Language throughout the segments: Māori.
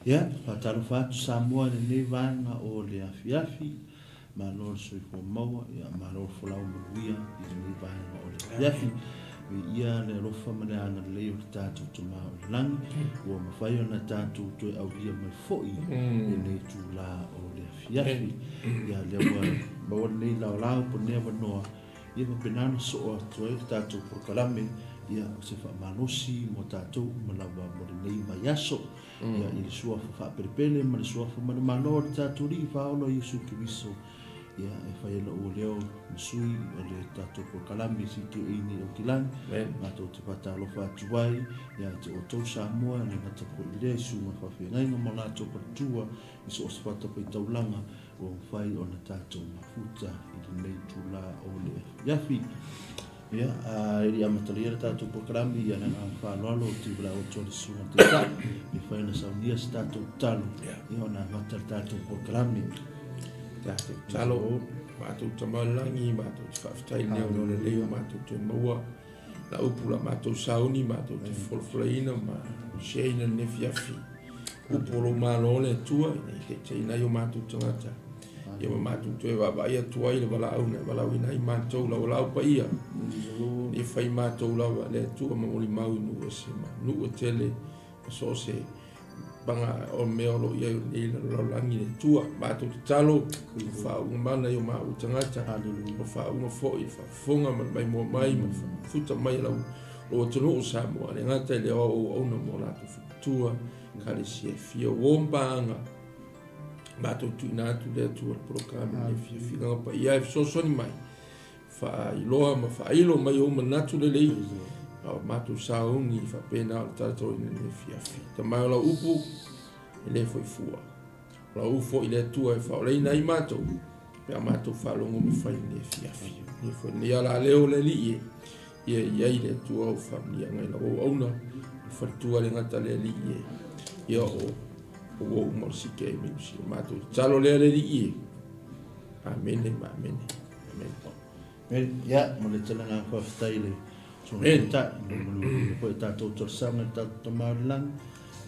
Ia, whātaro whātu Samoa nei vāenga o le afiafi, ma lor soi fo maua, ia ma lor folau manuia, i le nei vāenga o le afiafi. Ia le rofa mane ana leo le tātou tuma o le langi, ua mawhai ona tātou toi au ia mai foi, e nei tūlā o le afiafi. Ia le maua nei lau lau po nea wanoa, ia ma penana soa toi le tātou porkalame, ia se whaamanosi mo tātou malawa mo le nei mai aso, ia i le suafa whaaperepele, ma le suafa mana manoa le tātou ri, whaolo Iesu Kiriso, ia e whaiela o leo msui o le tātou porkalame si te ini o kilang, mātou te patalo whātuai, ia te o tau Samoa, le ngata po i le su ma whawhengainga mo nātou patua, i so os whata pa i taulanga, o whai o na tātou mafuta, i le nei tūlā o le iafi. Ia, iri amatalia tātou porkalame, ia nanga whāloalo o te wala o tōre sunga te tā, i whaina saunia si tātou talo, ia o nā matar tātou porkalame. Tātou talo, mātou tamalangi, mātou te whawhtai neo no le leo, mātou te maua, na upula mātou sauni, mātou te wholwhalaina, ma sheina nefiafi. Upolo mālole tua, i te inai o mātou tangata. Ia ma mātou te wawai atua i le walau ne, walau inai mātou lau lau pa ia. I whai mātou lau le atua ma moli mau nua se ma, nua tele, so se, banga o meolo ia i lau langi le tua, mātou te talo, whaunga mana i o mau tangata, o whaunga fōi, whafunga mai mua mai, ma futa mai lau, o tunu o Samoa, le ngata i le o ona mo nātou futua, kare si e fia wombanga, mātou tuina atu lea tua programe le whiawhinga pa ia e sosoni mai. Whailoa ma whailo mai o manatu le lei. Mātou saungi whapena o tātou i le whiawhi. Ta mai o la upu e le foi fua. La ufo i le tua e whaolei nei mātou. Pea mātou whalongo me whai le whiawhi. Ni foi ni ala leo le li e. Ia iai le tua o whamia ngai la o auna. Whatua le ngata le li e. Ia o o morsike e minusi o mātou. Talo lea le ri i. Amene, amene. Amene. Ia, mo le tala ngā whawhitai le. Amen. Le koe tātou torsanga, tātou tamaulang.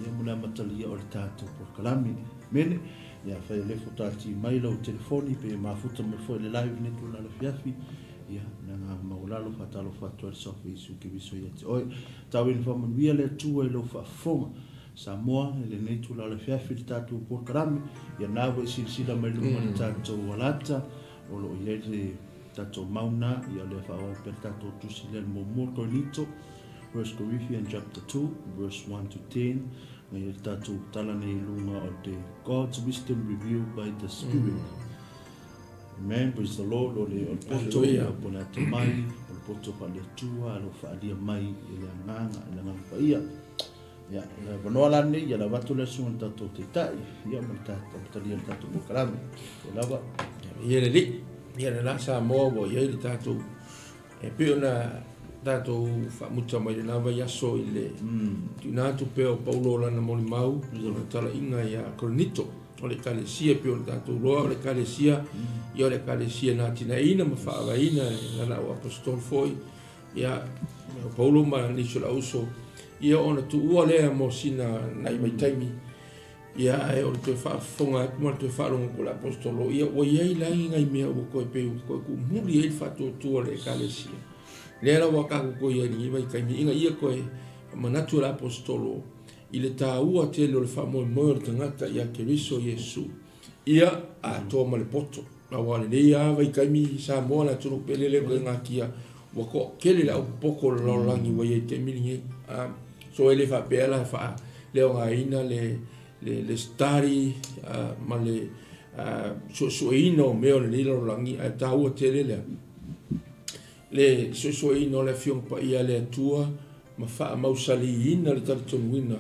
Ia muna matalia o le tātou porkalame. Mene. Ia, whai le fotati maila o telefoni, pe mafuta me foi le live netu na le fiafi. Ia, na ngā maulalo whatalo whatua le sofa Iesu Kiriso ia te oi. Tau ina whamanuia le tua e lo whafonga. Samoa, le nei tula le fiafi le tātou porkalame, ia nāwa i silisila mai lunga le tātou walata, o lo i le tātou mauna, ia le whao per tātou tusi le mo koinito, 1 Corinthians chapter 2, verse 1 to 10, ngai le tātou tala nei lunga o te God's wisdom revealed by the Spirit. Amen, praise the Lord, o le poto, o pona te mai, o le poto pa le tua, o whaalia mai, i le anganga, i le ngangpa ia. Ia, la wanoa lani, ia la watu le sunga tātou te tai, ia ma tātou talia tātou porkalame, o lava. Ia le li, ia le lasa moa wa ia le tātou, e peo na tātou whamuta mai le nawa yaso i le, tu nātu peo paulo lana moli mau, o tala inga ia koronito, o le kalesia peo le tātou loa, o le kalesia, ia o le kalesia nā tina ina, ma whaava ina, lana o apostol foi, ia, paulo ma niso la uso, ia ona tu ua lea mo sina nai mai taimi. Ia e o te whaafonga, kuma te whaarongo ko la apostolo. Ia o iei langi ngai mea o koe peu, koe ku muri ei whatua tua le kalesia. Lea la wakaku koe ia ni mai taimi. Inga ia koe manatu la apostolo. I le tā ua te leo le whaamoe moe o tangata ia Keriso Iesu. Ia a toa ma le poto. Na wale le ia vai kaimi sa moa na tunu pelele koe ngā kia. Wako kele la upoko la langi wa iei te milingi. So ele fa pela fa leo nga ina le stari ma le so ino meo le lo langi a tau tele le so ino le fiong pa ia le tua ma fa mausali ina le tartonwina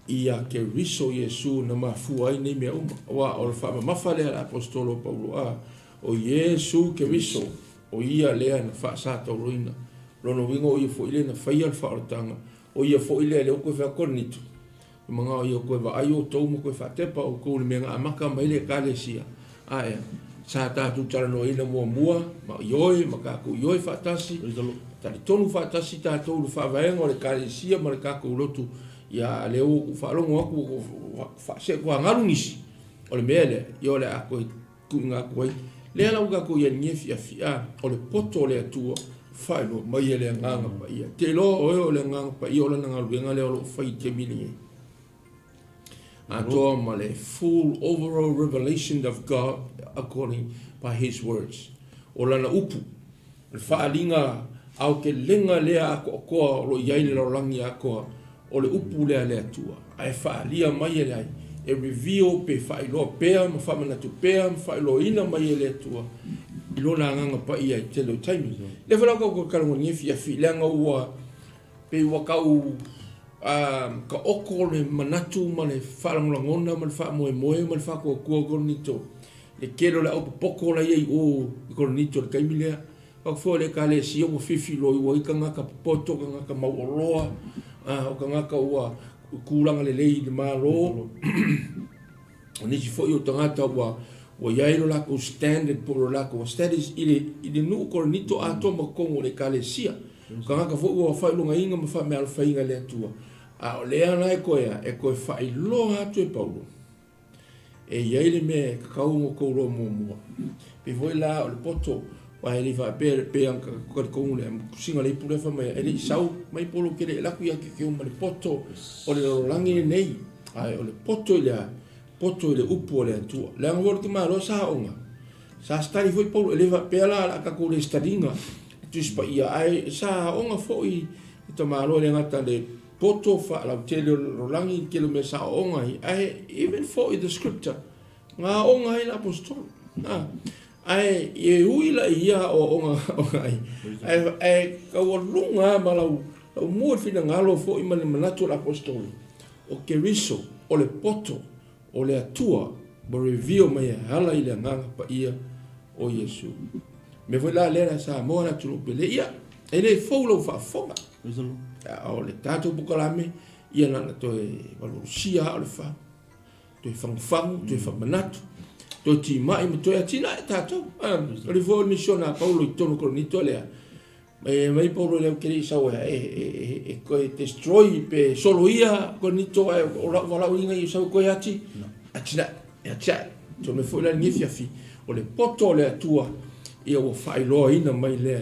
ia Keriso Iesu na mafu ai nei me wa o fa ma fa le apostolo Paulo o Iesu Keriso o ia le na fa sa to ruina lono wingo ia fo ile na fa ia fa ortanga o ia fo ile le ko fa kornito manga o ia ko va ayo to mo ko fa tepa o ko le menga amaka mai le kalesia ai sa ta tu tala no ina mo mua ma yoi ma ka ku yoi fa tasi ta tonu fa tasi ta to lu fa va ngo le kalesia ma le ka ku lotu ia leo whaalongo aku se kua ngarungisi o le mele i o le ako i kuinga koe lea lau kako ia ngefi a fia o le poto le atua whaelo mai e le nganga pa ia te lo o le nganga pa ia o le ngaruenga leo lo whai te mini atoa ma le full overall revelation of God according by his words o lana upu le whaalinga au ke lenga lea ako koa lo iai le laulangi akoa o le upu lea le atua ai whaalia mai e le ai e reveal pe whaelo pea ma whamanatu pea ma whaelo ina mai e le atua i lona nganga pa ia i te lo taimi le whalaka ko karango ngefi a fi leanga ua pe wakau ka oko le manatu ma le whalamulangona ma le whaamoe ma le whakua koronito le kero le au poko la iei o koronito le kaimi lea wakfo le ka le sio mo fifi lo i ka ngaka poto ka ngaka mauoloa o ka ngaka ua kulanga le lei le malo o nisi fo i o tangata ua iai lo lako standard po lo lako status i le nuu koronito ato ma kongo le ka le sia ka ngaka fo ua whailunga inga ma wha me alfa inga le atua a o lea na e koe whailoa atu e paulo e iai le me kakaungo kouroa mua pe voi la o le poto wa ele va pe anka ko ko le singa le pule fa mai ele sau mai polo ke le la ku ya ke o le poto o le langi nei ai o le poto le upo le tu le ngor ke ma lo sa onga sa stari foi polo ele va pe la ka ko le stadinga tu spa ia ai sa onga foi to ma lo le ngata le poto fa la tele lo langi ke lo me sa onga ai even for the scripture nga onga i apostol ai e uila ia o onga ai ka lunga malau o mo fina ngalo fo i mane manatu apostol o ke riso o le poto o le atua bo reveal mai hala ile nganga pa ia o Yesu me foi la lera sa mo na tu pele ia ele folo fa fonga o le tato bukalame ia na to e valosia o le fa to fang to fa manatu to ti mai mo to atina tato o le vol missiona Paulo i tono koronito lea mai Paulo le keri sa e ko destroy pe solo ia koronito o la inga i sa ko ati atina atia to me foi la ngifia fi o le poto le atua ia o failo ina mai le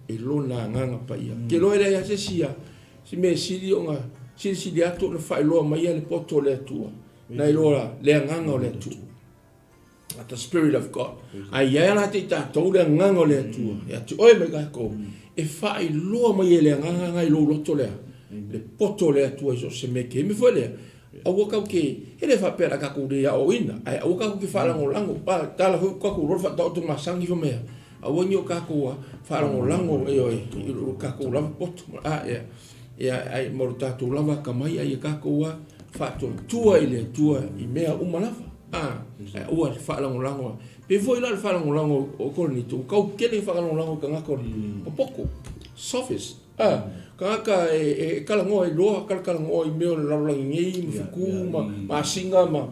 e lona nganga pa ia ke lo ele ya se sia si me sidi o nga si dia to le failo mai le poto le atua na ilora le nganga o le atua at the spirit of God ai ia la te ta to le nganga o le atua ya tu oi me ka ko e failo mai le nganga ngai lo loto le poto le atua so se me ke me foi le a waka ke ele fa pera ka ku dia o ina ai a waka ke fa lango pa tala ko ku ro fa to masangi fo me a wonyo ka ku fa lango e oi ka ku la pot ya ai morta tu lava ka mai ai ka ku fa to tua ile tua i mea umalava o fa lango pe foi la fa lango o ko ni tu ka ke le fa lango ka ngako o poko surface kaka e kala ngo e loa kala ngo i meo la la ngi mfuku ma singa ma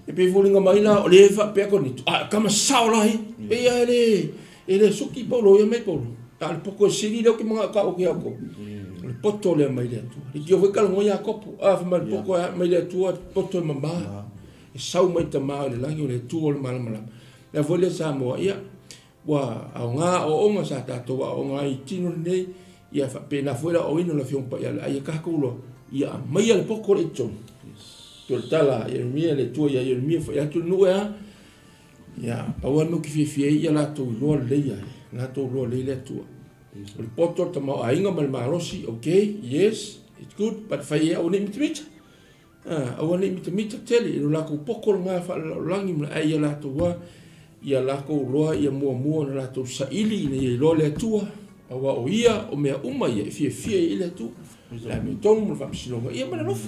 e pe volinga mai na o le fa pe ko ni kama saula hi e ya ele suki polo ya me polo al poko siri lo ki mga ka o ki ako le poto le mai le tu i yo kala ngo ya kopo fa mal poko mai le tu poto mama e sau mai ta ma le langi le tu o mal mal la vole sa mo ia wa nga o nga sa ta to wa nga i tino nei ia fa pena fuera o ino la fion pa ia ai ka kulo ia mai al poko le ton to tala ia mia le tu ia mia fa ia tu no ia awan no ki fi ia la to lo le ia la to lo le le tu el poto ta ma ainga mal marosi okay yes it's good but fa ia o ni mit awan ni mit tele la ko poko nga fa langi ai ia la to wa ia la ko lo ia mo la to sa ili ni lo le tu awa o ia o mea uma ia fie ile tu la me tonu mo fa psilonga ia mana nof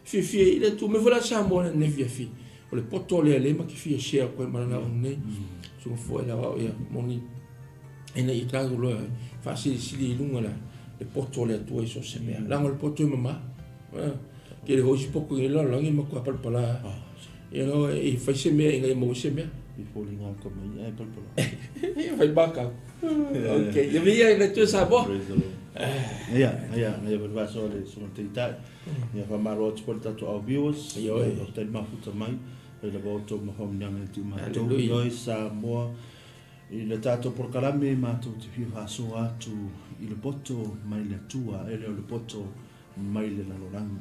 fie ile tu me vola sa mo ne fie o le poto le ma ki fie share ko mana na ne so fo ela o ia moni ena i ta lo fa si lunga la le poto le tu so se mea la mo le poto mama ke le hosi poko ile la ngi ma ko pala you know e fa se mea ngai mo se mea i folinga ko mai ai pala ia vai baka okay ia via le tu sa bo Ia, vaso le so te tai. Ia fa maro te por tatu au viewers. Ia, te mafuta mai. E le voto ma hom nyanga tu ma to. Hallelujah. Ia sa mo i le tato por kalame ma to te fi vaso atu i le poto mai le tua e le poto mai le lalorangi.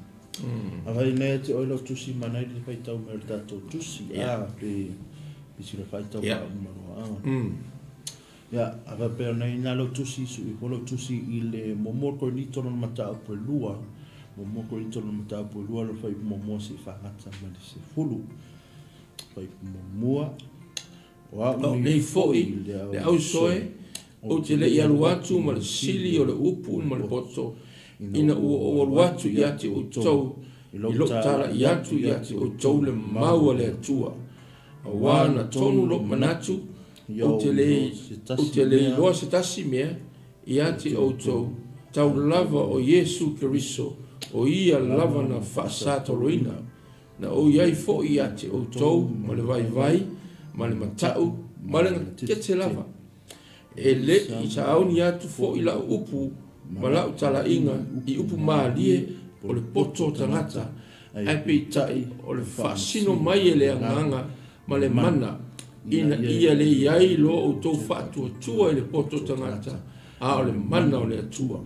Avai ne te oilo tusi manai le fai tau me le tato tusi. Pe si le fai tau ma maro. Ya, ava pe nei na lo tusi su I polo tusi I le momor ko ni tono mata po lua. Momor ko ni tono mata po lua lo fai momor se fa ngata ma se fulu. Fai momua. Wa nei foi le au soe o te le ia luatu ma le sili o le upu ma le poto ina o luatu ia te o tau I lo tala ia tu ia te o tau le maua le atua. A wana tonu lo manatu o te le loa se tasi mea ia te o tau lava o Yesu Keriso o ia lava na whaasatoloina na o iai fo ia te o tau ma le vai ma le matau ma le te lava e le I ta auni atu fo I la upu ma la utala inga I upu maalie o le poto tangata ai pe tai o le whaasino mai e le anganga ma le mana ina ia le iai lo o tau whaatua tua I le poto tangata a o le mana o le atua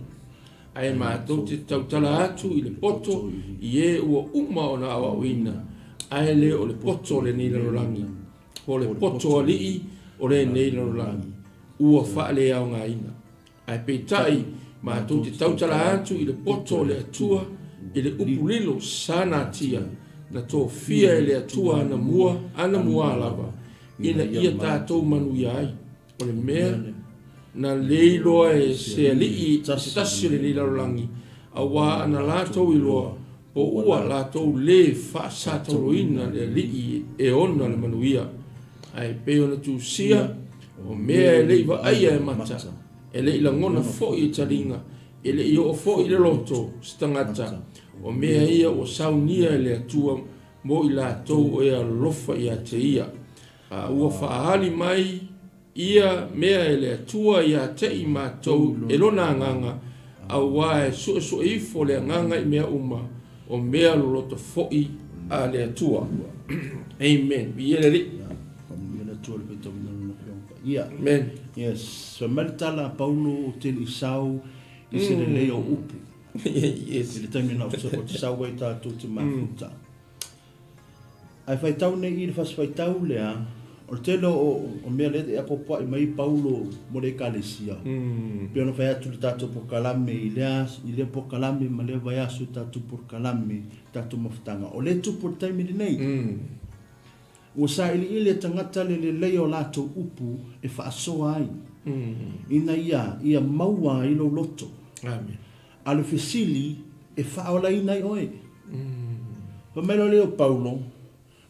ai mātou te tautala atu I le poto I e ua uma o na awa uina ai le o le poto o le nilarolangi o le poto o lii o le nilarolangi ua wha le au ngā ina ai peitai mātou te tautala atu I le poto o le atua I le upulilo sana tia na tō fia I le atua ana mua lava ina ia tātou manu iai o le mea na leiloa e se alii se tasi le nilarolangi a wā ana lātou I loa o ua lātou le whaasatoloina le alii e ona le manuia ai peo na tūsia o mea e leiva aia e mata e le ila ngona fo I taringa e le I o fo I le loto stangata o mea ia o saunia e le atua mo I lātou o ea lofa I a te ia a ua whaahali mai ia mea e le atua I a te I mātou e lona nganga a wā e so ifo le nganga I mea uma o mea loloto fo I a le atua amen I ele li Amen. Yes. So maritala Paulo te li sau I se le leo upu. Yes. I le taimina o te sau e tātou te mafuta. Ai fai tau nei I le fas fai tau lea o te lo o mea lete e popa I mai Paulo mo le kalesia. Pio no fai atu le tātou por kalame I le por kalame ma le vai asu tātou por kalame tātou mafutanga. O le tu por taimini nei. Ua sa ili tangata le leo lato upu e whaasoa ai. Ina ia maua I lo loto. Amen. Ale fesili e whaola ina I oe. Pa melo leo Paulo,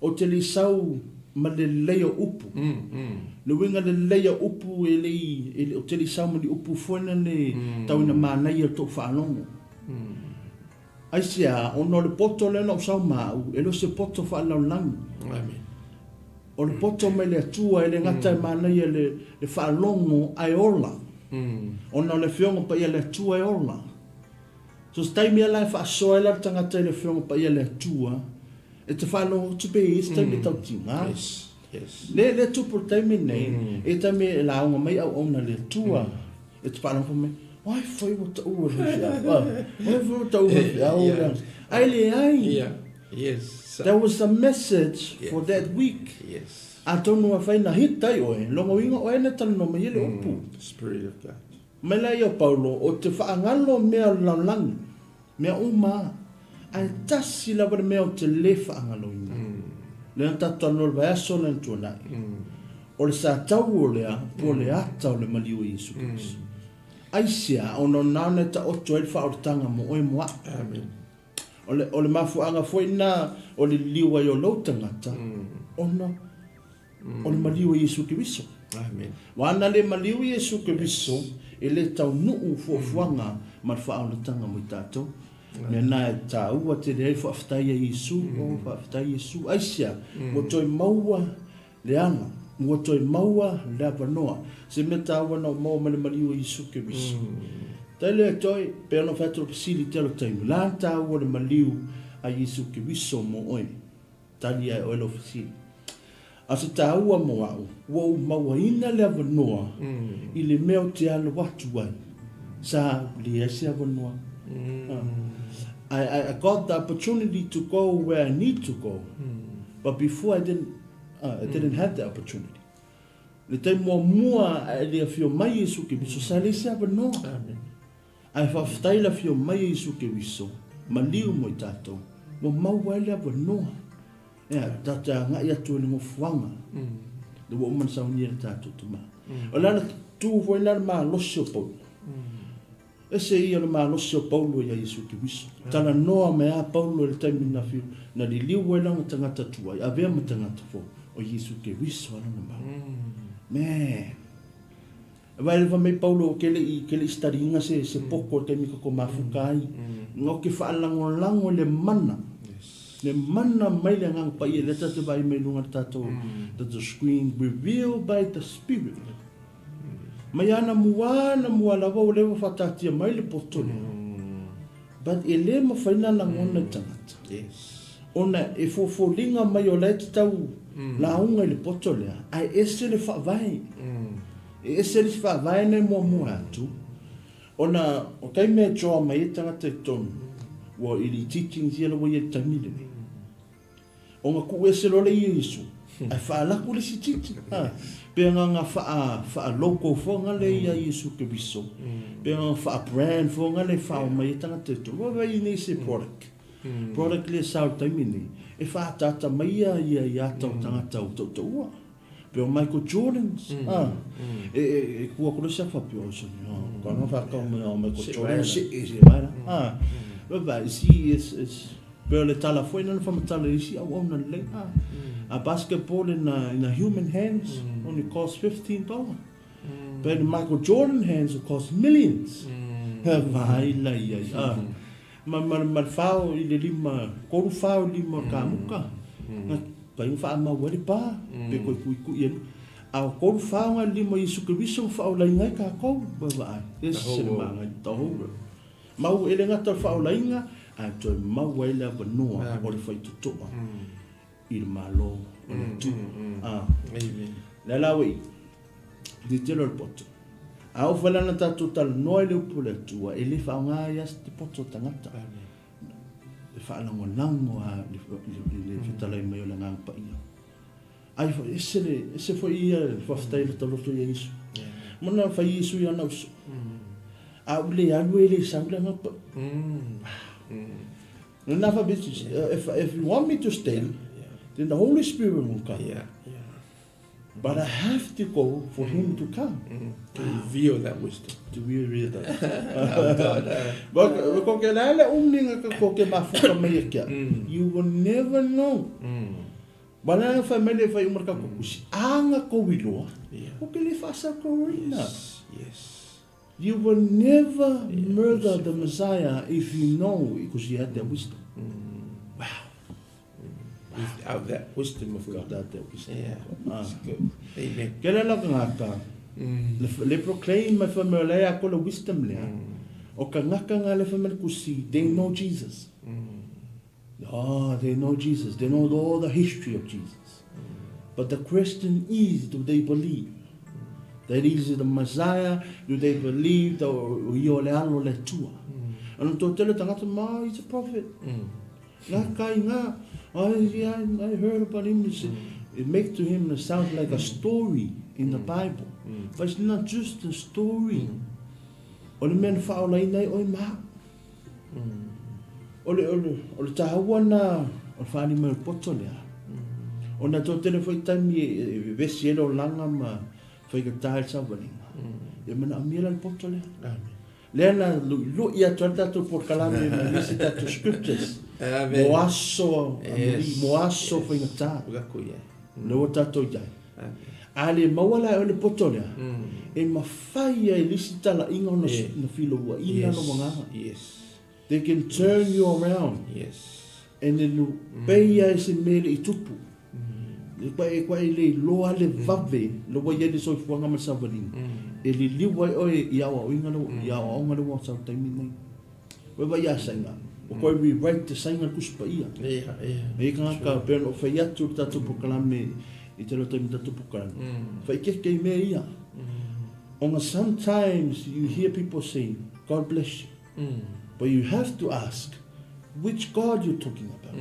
o te li sau ma le leo upu. Le winga le leo upu o te li sau ma li upu fuena le tauina mānai to whaanongo. Ai sia, ono le poto le na usau mau, e lo se poto whaalau langu. Amen. O le poto me le atua le ngata mānai le whaalongo ai ola. Ona le fiongo pa ia le atua ai ola. So stai mea lai whaasoa la tangata le fiongo pa ia le atua, e te whaalongo tu pe stai me tau tinga. Yes. Le tupu taimi nei, e ta me la onga mai au ona le atua, e te whaalongo me, ai whai o ta ua hifia, ai whai o ta ua hifia, ai le ai. Yes. That was the message for that week. Yes. A tonu a whaina hitai oe, longo inga oe ne tanu no me ele upu. Spirit of God. Mai lai o Paulo, o te whaangalo mea laulangi, mea uma, ai tasi la wale mea o te le whaangalo ina. Le na tatu anol vai aso le ntuanai. O le sa tau o lea, po le ata o le maliu I Yesu Christ. Aisia, o no naone ta oto e whaoritanga mo oe moa. Amen. O le mafuanga foi na o le liwa I o lau tangata, ono, o le maliu I Yesu Keriso. Amen. Wana le maliu I Yesu Keriso, e le tau nuu fuafuanga ma le whaoritanga mo I tātou. Mea nā e tā ua te rei whaaftai a Yesu, o whaaftai Yesu. Aisia, mo toi maua le ana, mo toi maua le apanoa. Se me tā ua nao mau male maliu I Yesu Keriso. Taile toi pe no fatro pisili telo taimu. Lanta o le maliu a Yesu ke wiso mo oi. Tali ai oilo fisili. Asa taua mo au. Wo mawaina le avanoa. I le meo te alo watu ai. Sa li ese avanoa. I got the opportunity to go where I need to go. But before I didn't have the opportunity. Le te mua le afio mai Yesu ke wiso. Sa le ese avanoa. Amen. Ai whawhtaila fio mai Yesu ke wiso, ma liu mo I tātou, mo mauwaile awa noa. Ea, tata ngai atu ni ngofuanga. Le wa uman sa unia tātou tuma. O lana tu foi lana maa losi o Paulo. Ese ia le maa losi o Paulo ia Yesu ke wiso. Tana noa mea Paulo le taimi na fio, na li liu wailanga tangata tuai, avea ma tangata fo, o Yesu ke wiso alana maa. Man. Vai leva mai Paulo kele staringa se poko te mika ko mafukai. Ngo ke faalango le mana. Le mana mai le ngang pa le tatu vai mai lunga tato the screen revealed by the Spirit. Mai ana mua la wa le fatati mai le potole. But ele ma faina la ngona tangata. Yes. Ona e fofolinga mai o le tau la unga le potole. Ai ese le fa vai. E se li fa vai nei mo atu. Ona o kai me joa mai tanga te ton. Wa ili teaching zia lo ye tamile. O nga ku ese lo le Yesu. Ai fa la ku le si teaching. Pe nga fa logo fo nga le ya Yesu ke biso. Pe nga fa brand fo nga le fa mai tanga te ton. Wa vai ni se product. Product le sa tamile. E fa tata mai ya tanga tau to. Pero Michael Jordan's. E kua kore sa fapio so. Kana fa ka mo Michael Jordan is mara. Baba si is pero le tala foi na fa matala isi a ona le. A basketball in a human hands only costs $15. But in Michael Jordan hands it costs millions. Vai la ia. Ma fao I le lima, koru fao lima kamuka. Pai fa ma wari pa pe ko ku yen a ko fa nga limo Yesu ke wiso fa o lai ngai ka ko ba ba ese ma ngai to ma u ele nga to fa o lai nga a to ma wai la ba no o le fa to il malo o le tu la we di telo il poto a o fa la na ta total no ele pu le tu ele fa nga ya sti poto tangata fa la ngolango a le fitalai mai o le ngang pa ia. Ai fa ese foi ia fa stai le talo to Yesu. Mona fa Yesu ia na uso. A ule alu ele sangla nga pa. Na fa bitch if you want me to stay, then the Holy Spirit will come. But I have to go for him to come. To reveal that wisdom. To reveal that. Oh God. But ko ke lale umninga ko ke mafuka mai kia. You will never know. Bana family fa umar ka kusi. Anga ko wilo. Ko ke le fasa ko rina. Yes. You will never murder the Messiah if you know because you had that wisdom. Wow. Without that wisdom of God. Without that wisdom. That's good. Amen. Kaya lang ngaka. Le proclaim my family ako le wisdom le. O ka ngaka nga le family kusi. They know Jesus. They know Jesus. They know all the history of Jesus. But the question is, do they believe that he is the Messiah? Do they believe that Io le alo le tua? Ano to tele tangata ma, he's a prophet. Nga kai nga. I heard about him. It makes to him sound like a story in the Bible. But it's not just a story. O le men whaolai nei oi maha. O le tahaua na o whaani mai poto lea. O na tō tene whai taimi e vesi ero langa ma whai ka tāi sawaringa. E mana amira le poto lea. Lea na lu ia tuan tato por kalame me lisi tato scriptures. Mo aso whai ka tā. Lewa tato iai. Ale mawala o le poto lea. E mawhai e lisi tala inga na filo ua. Ina no wanganga. Yes. They can turn you around. Yes. And then you pay as a mele I tupu. Kwa le loa le vave, lo wa yele so fuanga ma savaling. e li liwa oi ia wa winga no ia wa onga no sa taimi nei we va ia sainga o ko we right to sainga kuspa ia e ka pe no fa ia tu ta tu proclame I te lo taimi ta tu proclame fa ke me ia onga sometimes you hear people saying God bless you but you have to ask which God you're talking about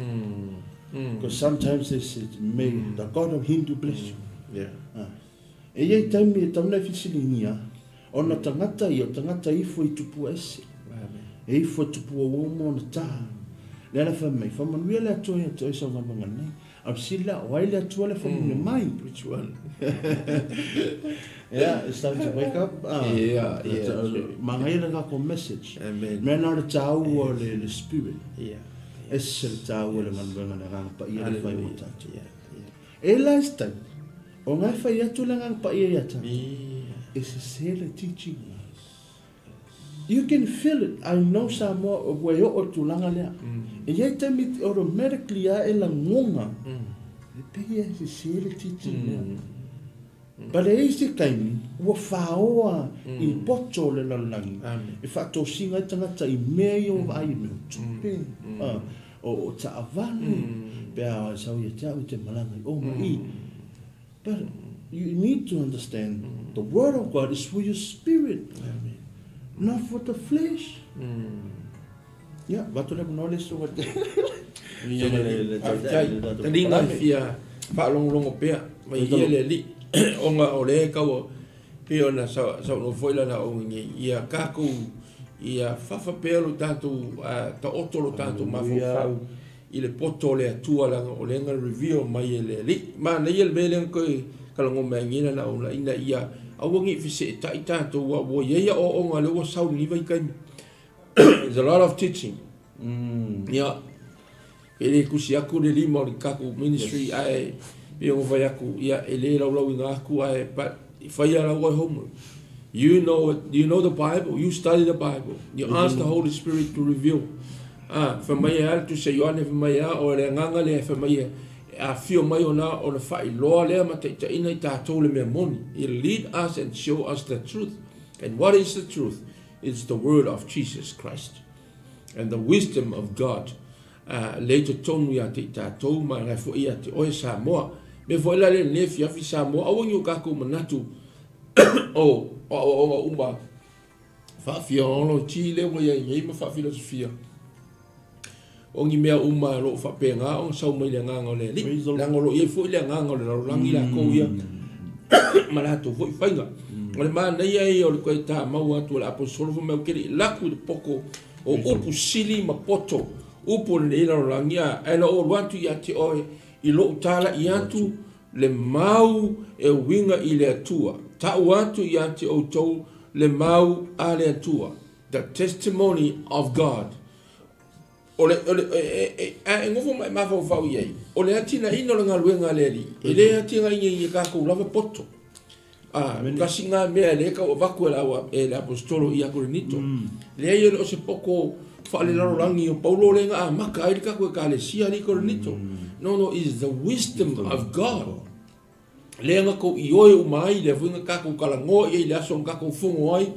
because sometimes they say may the God of Hindu bless you e ia taimi e tauna fisilinia ona tangata ifo I tupu ese e ifo tupu o mo na ta le la fa mai fa manuia le atoe sa ngamba nei a sila o ile atoe le fa mai which one yeah it's time to wake up mangai la ko message amen men on the tau o le spirit es el tau le ngamba na pa ia le fa mota e last time o ngai fa ia tu la ngamba ia ta it's a sale teaching you can feel it I know some more way o tulanga le e ia tami automatically a ela ngonga e pe ia se sale teaching but e isi kaini ua whaoa I poto le lalangi e whato singa tangata I mea o vai me o tupe o ta avanu pe a sau ia te au te malanga I o mai but you need to understand the word of God is for your spirit not for the flesh yeah but le no le so what talinga fia whaalongolongo pea mai ia le li onga o le kaua pe ona sa no foila na o ngi ia kaku ia fafa pelo tanto ta otolo tanto mafau I le poto le atua langa o lenga reveal mai le li ma na ia le bele ko kalango mai ngina na o ina ia awangi fise ta tanto wo ia o onga le wo sau ni vai kai there's a lot of teaching ia ele kusi aku le limo le kaku ministry ai pe o vai aku ia ele lau inga aku ai but fai ala wo home you know the Bible you study the Bible you ask the Holy Spirit to reveal fa mai al tu se yoane fa mai o le nganga le fa mai a fio mai ona o le fai loa le ma te ina ta tole me moni it lead us and show us the truth and what is the truth it's the word of Jesus Christ and the wisdom of God later tonu ya te ta to ma la fo ia te o sa mo me fo la le ne fi sa mo a wonyu ka ko manatu o umba fa fio ono chile mo ya ma fa filosofia o ngi mea uma lo fa penga o sau mai le nganga le li langolo ye fo le nganga le langi la ko ia malato fo fainga o le mana ia o le ko ta mau atu la apostolo fo me kiri la ku poko o upu sili ma poto upu le la langi ela o watu ya ti o I lo tala I atu le mau e winga I le atua ta watu ya ti o to le mau a le atua the testimony of God ole ngofo mai mafo fau ye ole atina ino nga luenga leli ele atina ngi ka ko lava poto ka singa me le ka vaku la wa el apostolo ia corinito le ye o se poco fale la rangi o paulo le nga maka ai ka ko ka le sia ni corinito no is the wisdom of God le nga ko ioe o mai le vinga ka ko kala ngo ye le aso ka ko fungo ai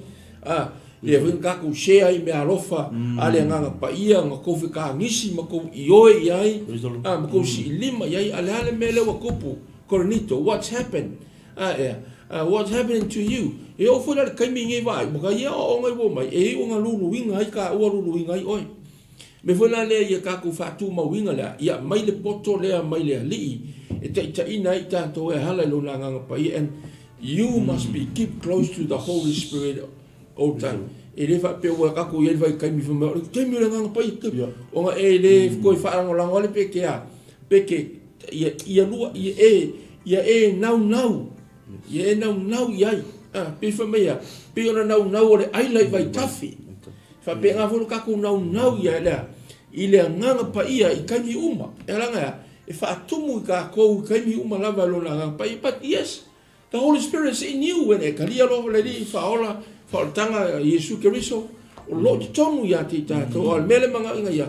le vinga ko share I me alofa ale nga pa ia nga ko fika ngisi ma ko ioe ai ma ko si lima ai ale mele wa kopu corinito what's happened what's happening to you e o fora kai mi ngai vai mo ka ia o ngai bo mai e o nga lulu winga ai ka o lulu winga ai oi me fona le ia ka ko fatu ma winga la ia mai le poto le mai le li e te ina I tanto e hala lo nga pa ia and you must be keep close to the Holy Spirit all time e le fa pe o ka ko ia vai kai mi fa te mi le nga pa ia o nga e le ko fa nga le peke ia lua ia nau ye nau yai pe fa mea pe ona nau le ai lai vai tafi fa pe nga fulu ka ku nau ya la ile nganga pa ia I kai mi uma era nga e fa tumu ka ko kai mi uma lava lo nga pa I but yes the Holy Spirit is in you when e kalia lo le di fa ola fa tanga Yesu Kristo o lo tonu ya te ta to al mele manga inga ya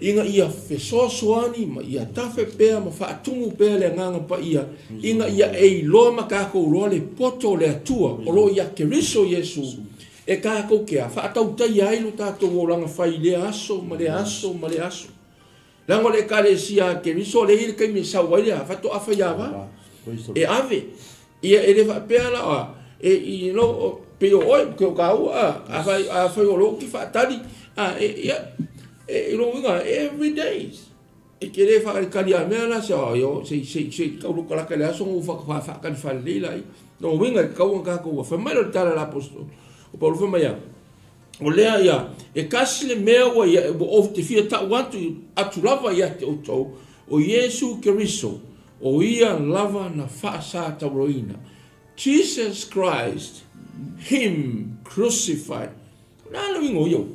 Inga ia fesoasoani ma ia tafe pea ma whaatungu pea le nganga pa ia. Inga ia e loa ma kākou roa le poto le atua o lo ia keriso Yesu. E kākou kea whaatau tai ailu tātou o langa whai le aso ma le aso ma le aso. Lango le kare sia keriso le hiri kai me sawairea whato awha iawa. E ave. Ia e le whapea la a. E i no peo oi keo kāu a whai o lo ki whaatari. Ia. E lo winga every day. E kere whakari a mea la se yo se kau kala kale aso ngu whakari whale lai. No winga kau ngā kau wa whamairo le tala la apostol. O Paulo whamaya. O lea ia e kasi le mea wa ia o te fia ta wantu atu lava ia te autou o Yesu Keriso o ia lava na whaasa tauroina. Jesus Christ, Him crucified. Nā winga o iau.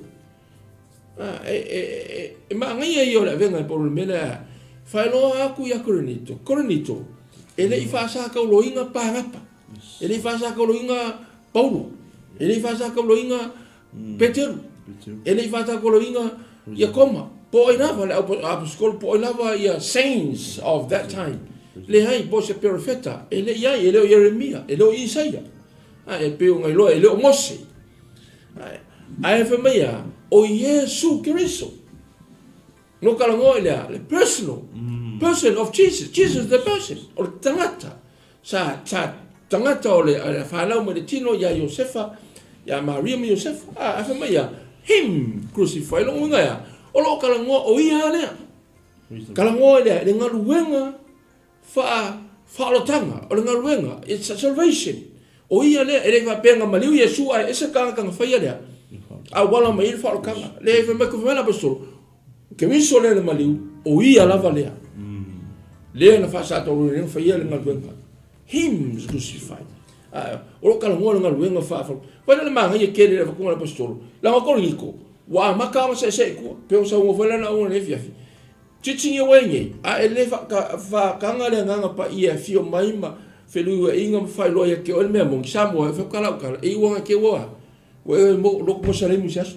Ngai ai o le venga por mena failo aku ya Korinito ele I fasa ka loinga pangapa ele fasa ka loinga Paulo ele fasa ka loinga Petero ele fasa ka loinga Yakoma po ina va apostol po ina va ia saints of that time le hai po se profeta ele ia ele Jeremia ele Isaia e pe ngai lo ele Mose ai fa meia o Yesu Keriso. No kalango ile le person of Jesus. Jesus the person. O tangata. Sa tangata o le whanau ma le tino ya Josefa, ya Maria ma Josefa. Afa mai ya him crucified. Lo unga ya. O lo kalango o ia lea. Kalango ile le ngaluenga fa lo tanga. O le ngaluenga. It's a salvation. O ia lea ele va penga maliu Yesu ai esa kanga whaia lea. A wala mai il faro kanga le fe me ko vela pastor ke mi so le maliu o ia lava lea le na fa sa to le fa ia le ngalwenga him is crucified o kala mo ngalwenga fa fa le manga ye kele le fa ko pastor la ko liko wa maka ma se ko pe o sa mo vela na o le fia chichi ye wenye a ele fa kanga le nganga pa ia fio mai ma felu inga fa lo ye ke o me mo sa mo fa kala e wanga ke wa we mo lo mo sare musias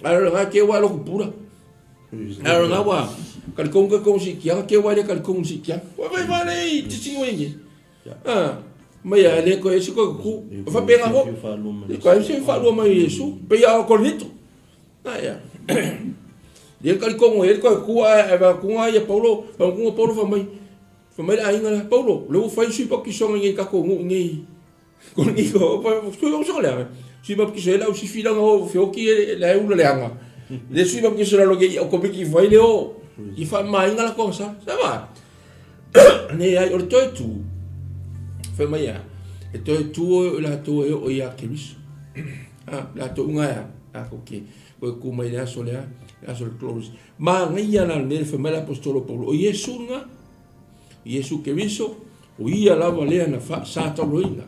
ara nga ke wa lo pura ara nga wa kal kong si kia ke wa le kal kong si kia wa vai vale ti singo ngi ma ya le ko esi ko ku fa pe nga ho ko esi fa lo ma Yesu pe ya ko nito ya le kal kong e ko ku va ku ya Paulo fa mai ainga Paulo lo fa si pa ki so ngi ka ko ngi ko ni ko pa so le si ba ki la si fila ngo fioki la u le anga le si ba ki la lo ke o ko ki vai le o I fa mai ngala ko sa va ne ai o to tu fa mai ya e to tu la to o ya kemis la to nga ya ko ke ko ku mai la so le la so close ma ngai ya na ne fa mai apostolo Paulo o Yesu nga Yesu Keriso o ia lava le na fa sa ta loina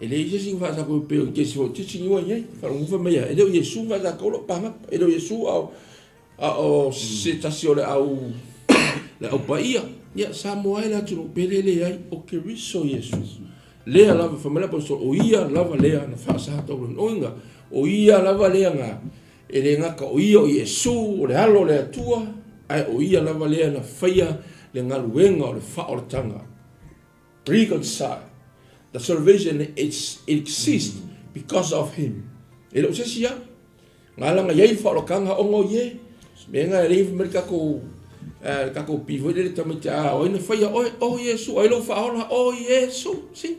ele Yesu va sa ko pe o ke so ti singo ye fa un fa mai ele Yesu va sa ko lo pa ele Yesu o sitazione au la opaia ya Samuel tu pelele ai o Keriso Yesu le lava fa mai apostolo o ia lava le na fa sa ta loina o ia lava le nga ele nga ka o ia o Yesu o le alo le atua ai o ia lava le na faia le ngaluenga o le whaoratanga. Reconcile. The salvation exists because of him. E lo se sia, ngā langa iei whaorakanga ongo ye, me ngā reifu meri kako pivo le tamite o ina whaia o Yesu, o ilo whaora o Yesu, see?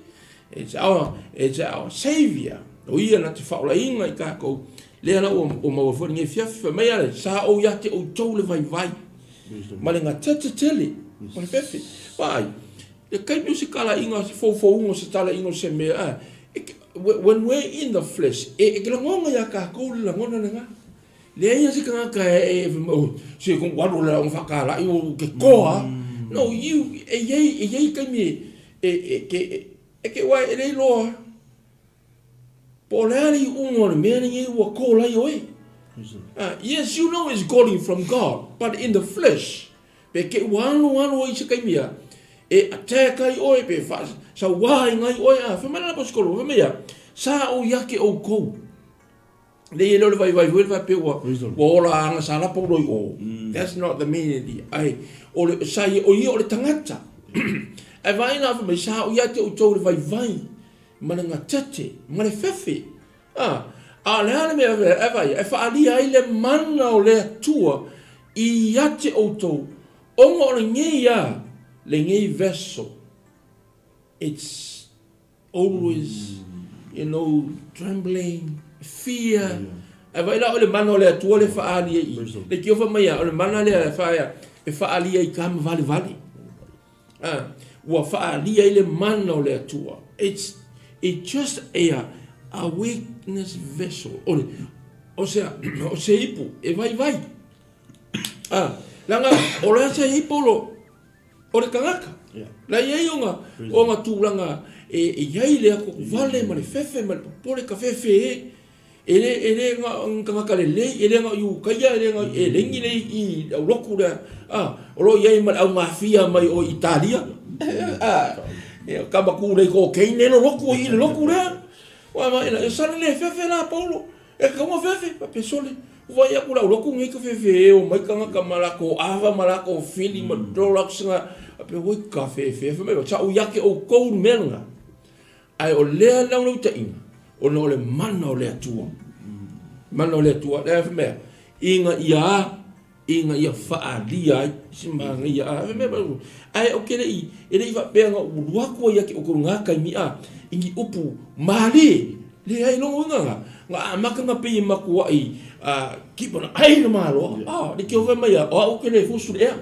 It's our Savior. O ia na te whaora inga I kako, lea na o mawafori nge fiafi, mea le, sa o ia te o tau le vai. Ma le ngā 𝚟𝚑𝚙𝚢𝚑𝚝, ma le pepe, vai, le kai music kala inga fo se tala inga se mea, when we're in the flesh, e ke langonga ya kako le langona nga, le ia se kanga ka se kong wadu le ang whakala, i ke koa, no, e yei kai me, e ke wai e rei loa, po leari ungone, mea ni e ua ko lai oe. Yes, you know it's calling from God, but in the flesh, peke wano oi se kaimia, e ateka I oi pe fa, sa wai ngai oi fa mala pa skolo fa mea, sa o yake o ko. Le lo vai pe wa la anga sala po roi o. That's not the meaning. Ai o le sai o i o le tangata. E vai na fa me sa o ia te o tau le vai. Mana nga tete, mana fefe. A le ale me e vai, e fa ali ai le mana o le atua i ate o tau. Onga o le ngei a, le ngei vessel. It's always, trembling, fear. E vai la o le mana o le atua le fa ali ai. Le ki o fa mai a, o le mana le fa ia, e fa ali ai kama vale. Ua fa ali ai le mana o le atua. It's just a weakness vessel. O se ipu, e vai. Langa, o le se ipu o le kangaka. La iei o nga tūlanga, e iei le ako vale ma le fefe, ma le popole ka fefe e le kangaka le lei, e le nga iu kaia, e le nga e lengi le i au loku le, o lo iei ma au mafia mai o Italia. Kamaku le ko keine lo loku i le loku le. Wa ma ina sana le fefe la Paulo. E ka mo fefe pa pesole. Wa ya kula loku ngi ka fefe o mai kanga kamala ko ava mala ko fili ma dolak singa pe wo ka fefe me cha u yake o ko menga. Ai o le na no ta ina. O no le mana o le atua. Mana o le atua le me. Inga ia faalia simanga ia me ai o kele i ele va penga u luako ia ke o ngaka mi a ingi upu mali le ai no nga maka nga pe makua i kipona ai no malo le ke o ve mai o kele fusu le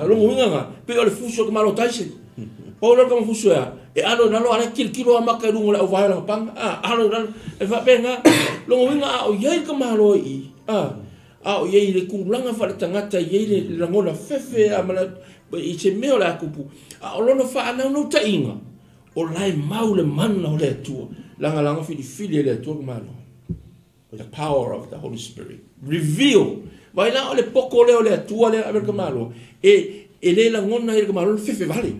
lo nga pe o le fusu ke malo taisi o lo ka fusu e alo na lo ana kilo maka rungo la o vai la pang alo e va penga lo nga o ia ka malo i o iei le kulanga fa le tangata iei le langona fefe amala i se meo la kupu o lono fa ana no ta inga o lai mau le mana o le atua langa fili le atua malo the power of the Holy Spirit reveal vai la o le poko le o le atua le aberka malo e le langona le malo le fefe vale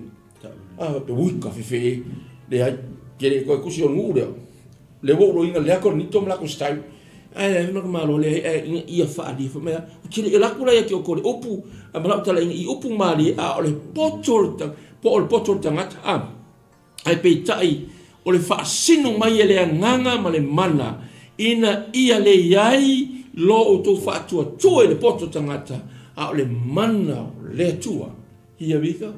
pe wika fefe le kere ko kusi o ngure le wo inga le ko ni tom la ko style ai no malo le ia fa ali fa me kile la kula ya ki o kore opu amala tala i opu mali o le potol tangata ai pe tai o le fa sino mai ele nganga ma le mana ina ia le yai lo o to fa tua le potol tangata o le mana le tua here we go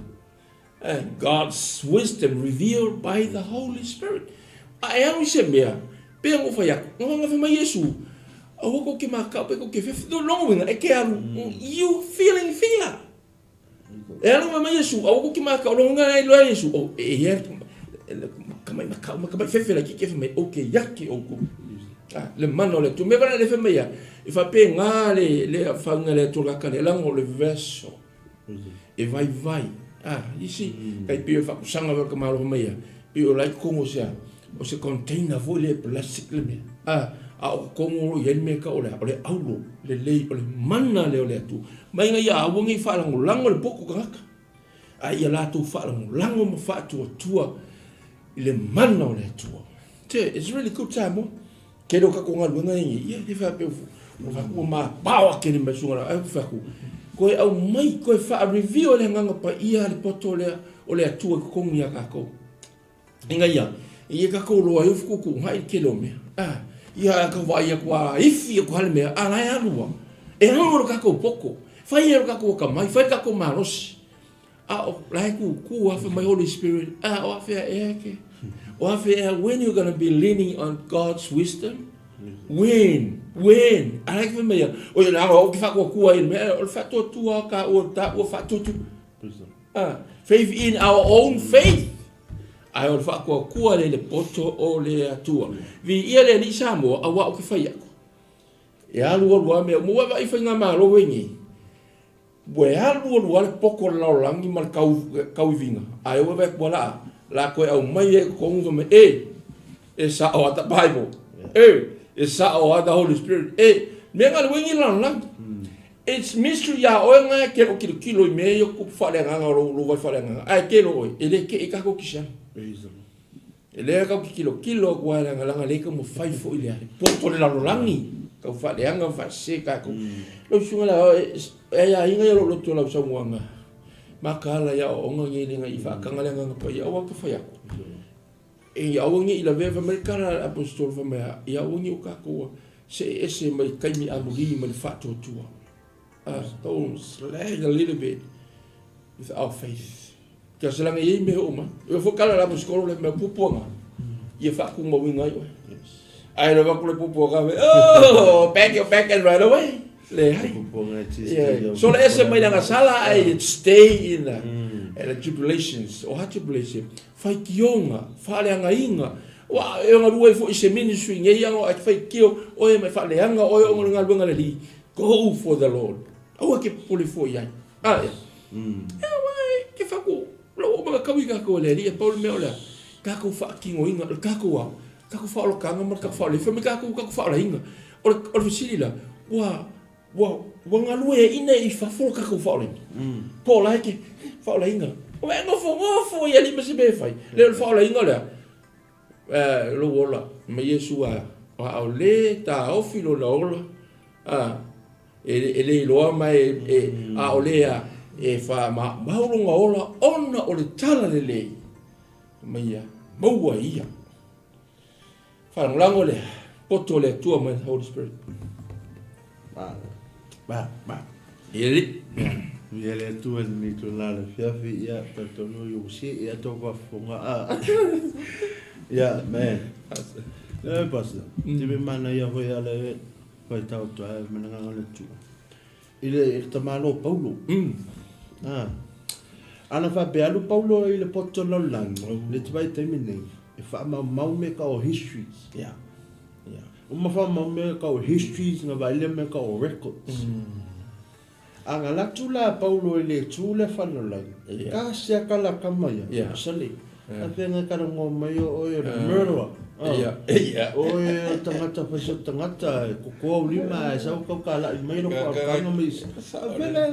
and God's wisdom revealed by the Holy Spirit ai anu se mea pe ngo fa ya ngo fa mai Yesu o ko ke maka pe ko ke fe do longo e ke alu you feeling fear e alu mai Yesu o ko ke maka longo ai lo Yesu o e ya kamai maka fe la ke fe mai okay yaki o ko le mano le tu me va le fe mai e fa pe nga le fa nga le to la ka le lango le verso e vai isi kai pe fa sanga va ka malo mai pe o like como o se container voi le plastic le me o kongo ye me ka ole aulo le o le mana le ole tu mai nga ia wongi fa lango le poko ka ai la tu fa lango mo fa tu le mana ole tu it's really good time ke do ka konga lu nga ia di fa pe o fa ko ma bawa ke ni mesunga ai fa ko au mai ko fa review le nga pa ia le potole ole tu ko ngia ka ko inga ia ka ko lo ai fu ko hai kilome ia ka vai kwa ifi ko hale me ala ya lua e no ka ko poko fai ka ko ka mai fai ka ko maros o lai ku fa my Holy Spirit o fa ke o fa when you going to be leaning on God's wisdom when ala ka me o na o fa ko ku ai me o fa to ka o ta o fa to faith in our own faith ai o fa ko ku le poto o le atua vi ia le ni samo a wa o ke fai ako e alu o me mo va i fa nga malo wengi bo e alu o le poko la langi mal kau vinga ai o va ko la ko au mai e ko ngo me e sa o ta Bible e sa o the Holy Spirit me nga wengi la it's mystery ya o nga ke o kilo me yo ku fa le nga lo va fa le nga ai ke lo e le ke ka ko kisha E lea kau ki kilo kua langa leka mo fai fo ile ale. Poto le lalolangi. Kau fa leanga fa se ka ko. Lo sunga la ya inga ya lo to la sa muanga. Makala ya onga ngi nga ifa kanga lenga nga pa ya wa ka fa ya. E ya ongi ila ve fa merkara apostol fa me ya ongi ka ko se ese mai kai mi amuri mai fa to tua. Don't slag a little bit with our faith. Kia se langa iei me oma. Ia whakala la muskoro le mea pupuanga. Ia whaku mawinga iwa. Ai na waku le pupuanga me. Oh, pack your back and right away. Le hai. So le ese mai langa sala ai stay in the tribulations. O ha tribulation. Whai kionga. Whaleanga inga. Wa e nga ruai fo i se ministry. Nge ianga ai whai kio. Oe mai whaleanga. Oe o ngā luenga le li. Go for the Lord. Awa ke puli fo iai. Ah, ya. Ke whaku. Lo mga kawi kako le ri e Paul me ola kako fa kingo inga kako fa lo kanga mar kako fa le fe me kako fa la inga o fisila wa ngalu e ina I fa fo kako fa le Paul ai ke fa la inga o e ngofo ya li me se be fai le fa la inga le lo ola me Yesu a o le ta o filo la ola ele lo mai a o le a e fa maulunga ola ona o le tala le lei maia maua ia fa lango le poto le tua mai Holy Spirit ba ele tua ni tu la le fiafi ia tato no yo si ia to va fonga ya man le pasa ti me mana ia ho ia le vai tau to ai me nga le tu ile ta malo Paulo ana fa be alu Paulo I le poto lo lang le tvai te mine e fa mau me ka o histories uma fa mau me ka o histories nga vai le me ka o records anga la tula Paulo le tula fa lo lang ka sia kala kamaya sale a venga ka ngo mai o murderer oe tangata fa so tangata ko lima sa ko kala mai no ka no mi vela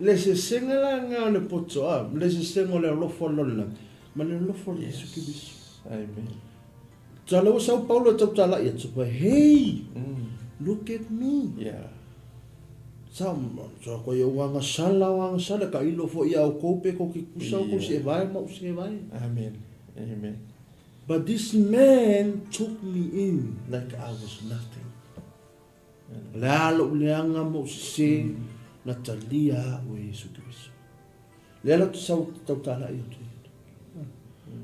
le se sengala nga le poto le se sengole lo follola ma le lo follola su ki bis amen talo sa Paulo tala ya tsupa hey look at me some so ko yo wanga sala ka ilo fo ya ko pe ko ki kusa ko se vai amen but this man took me in like I was nothing la lo leanga mo se Natalia o Yesu Cristo. Lea tu sau tala I tu.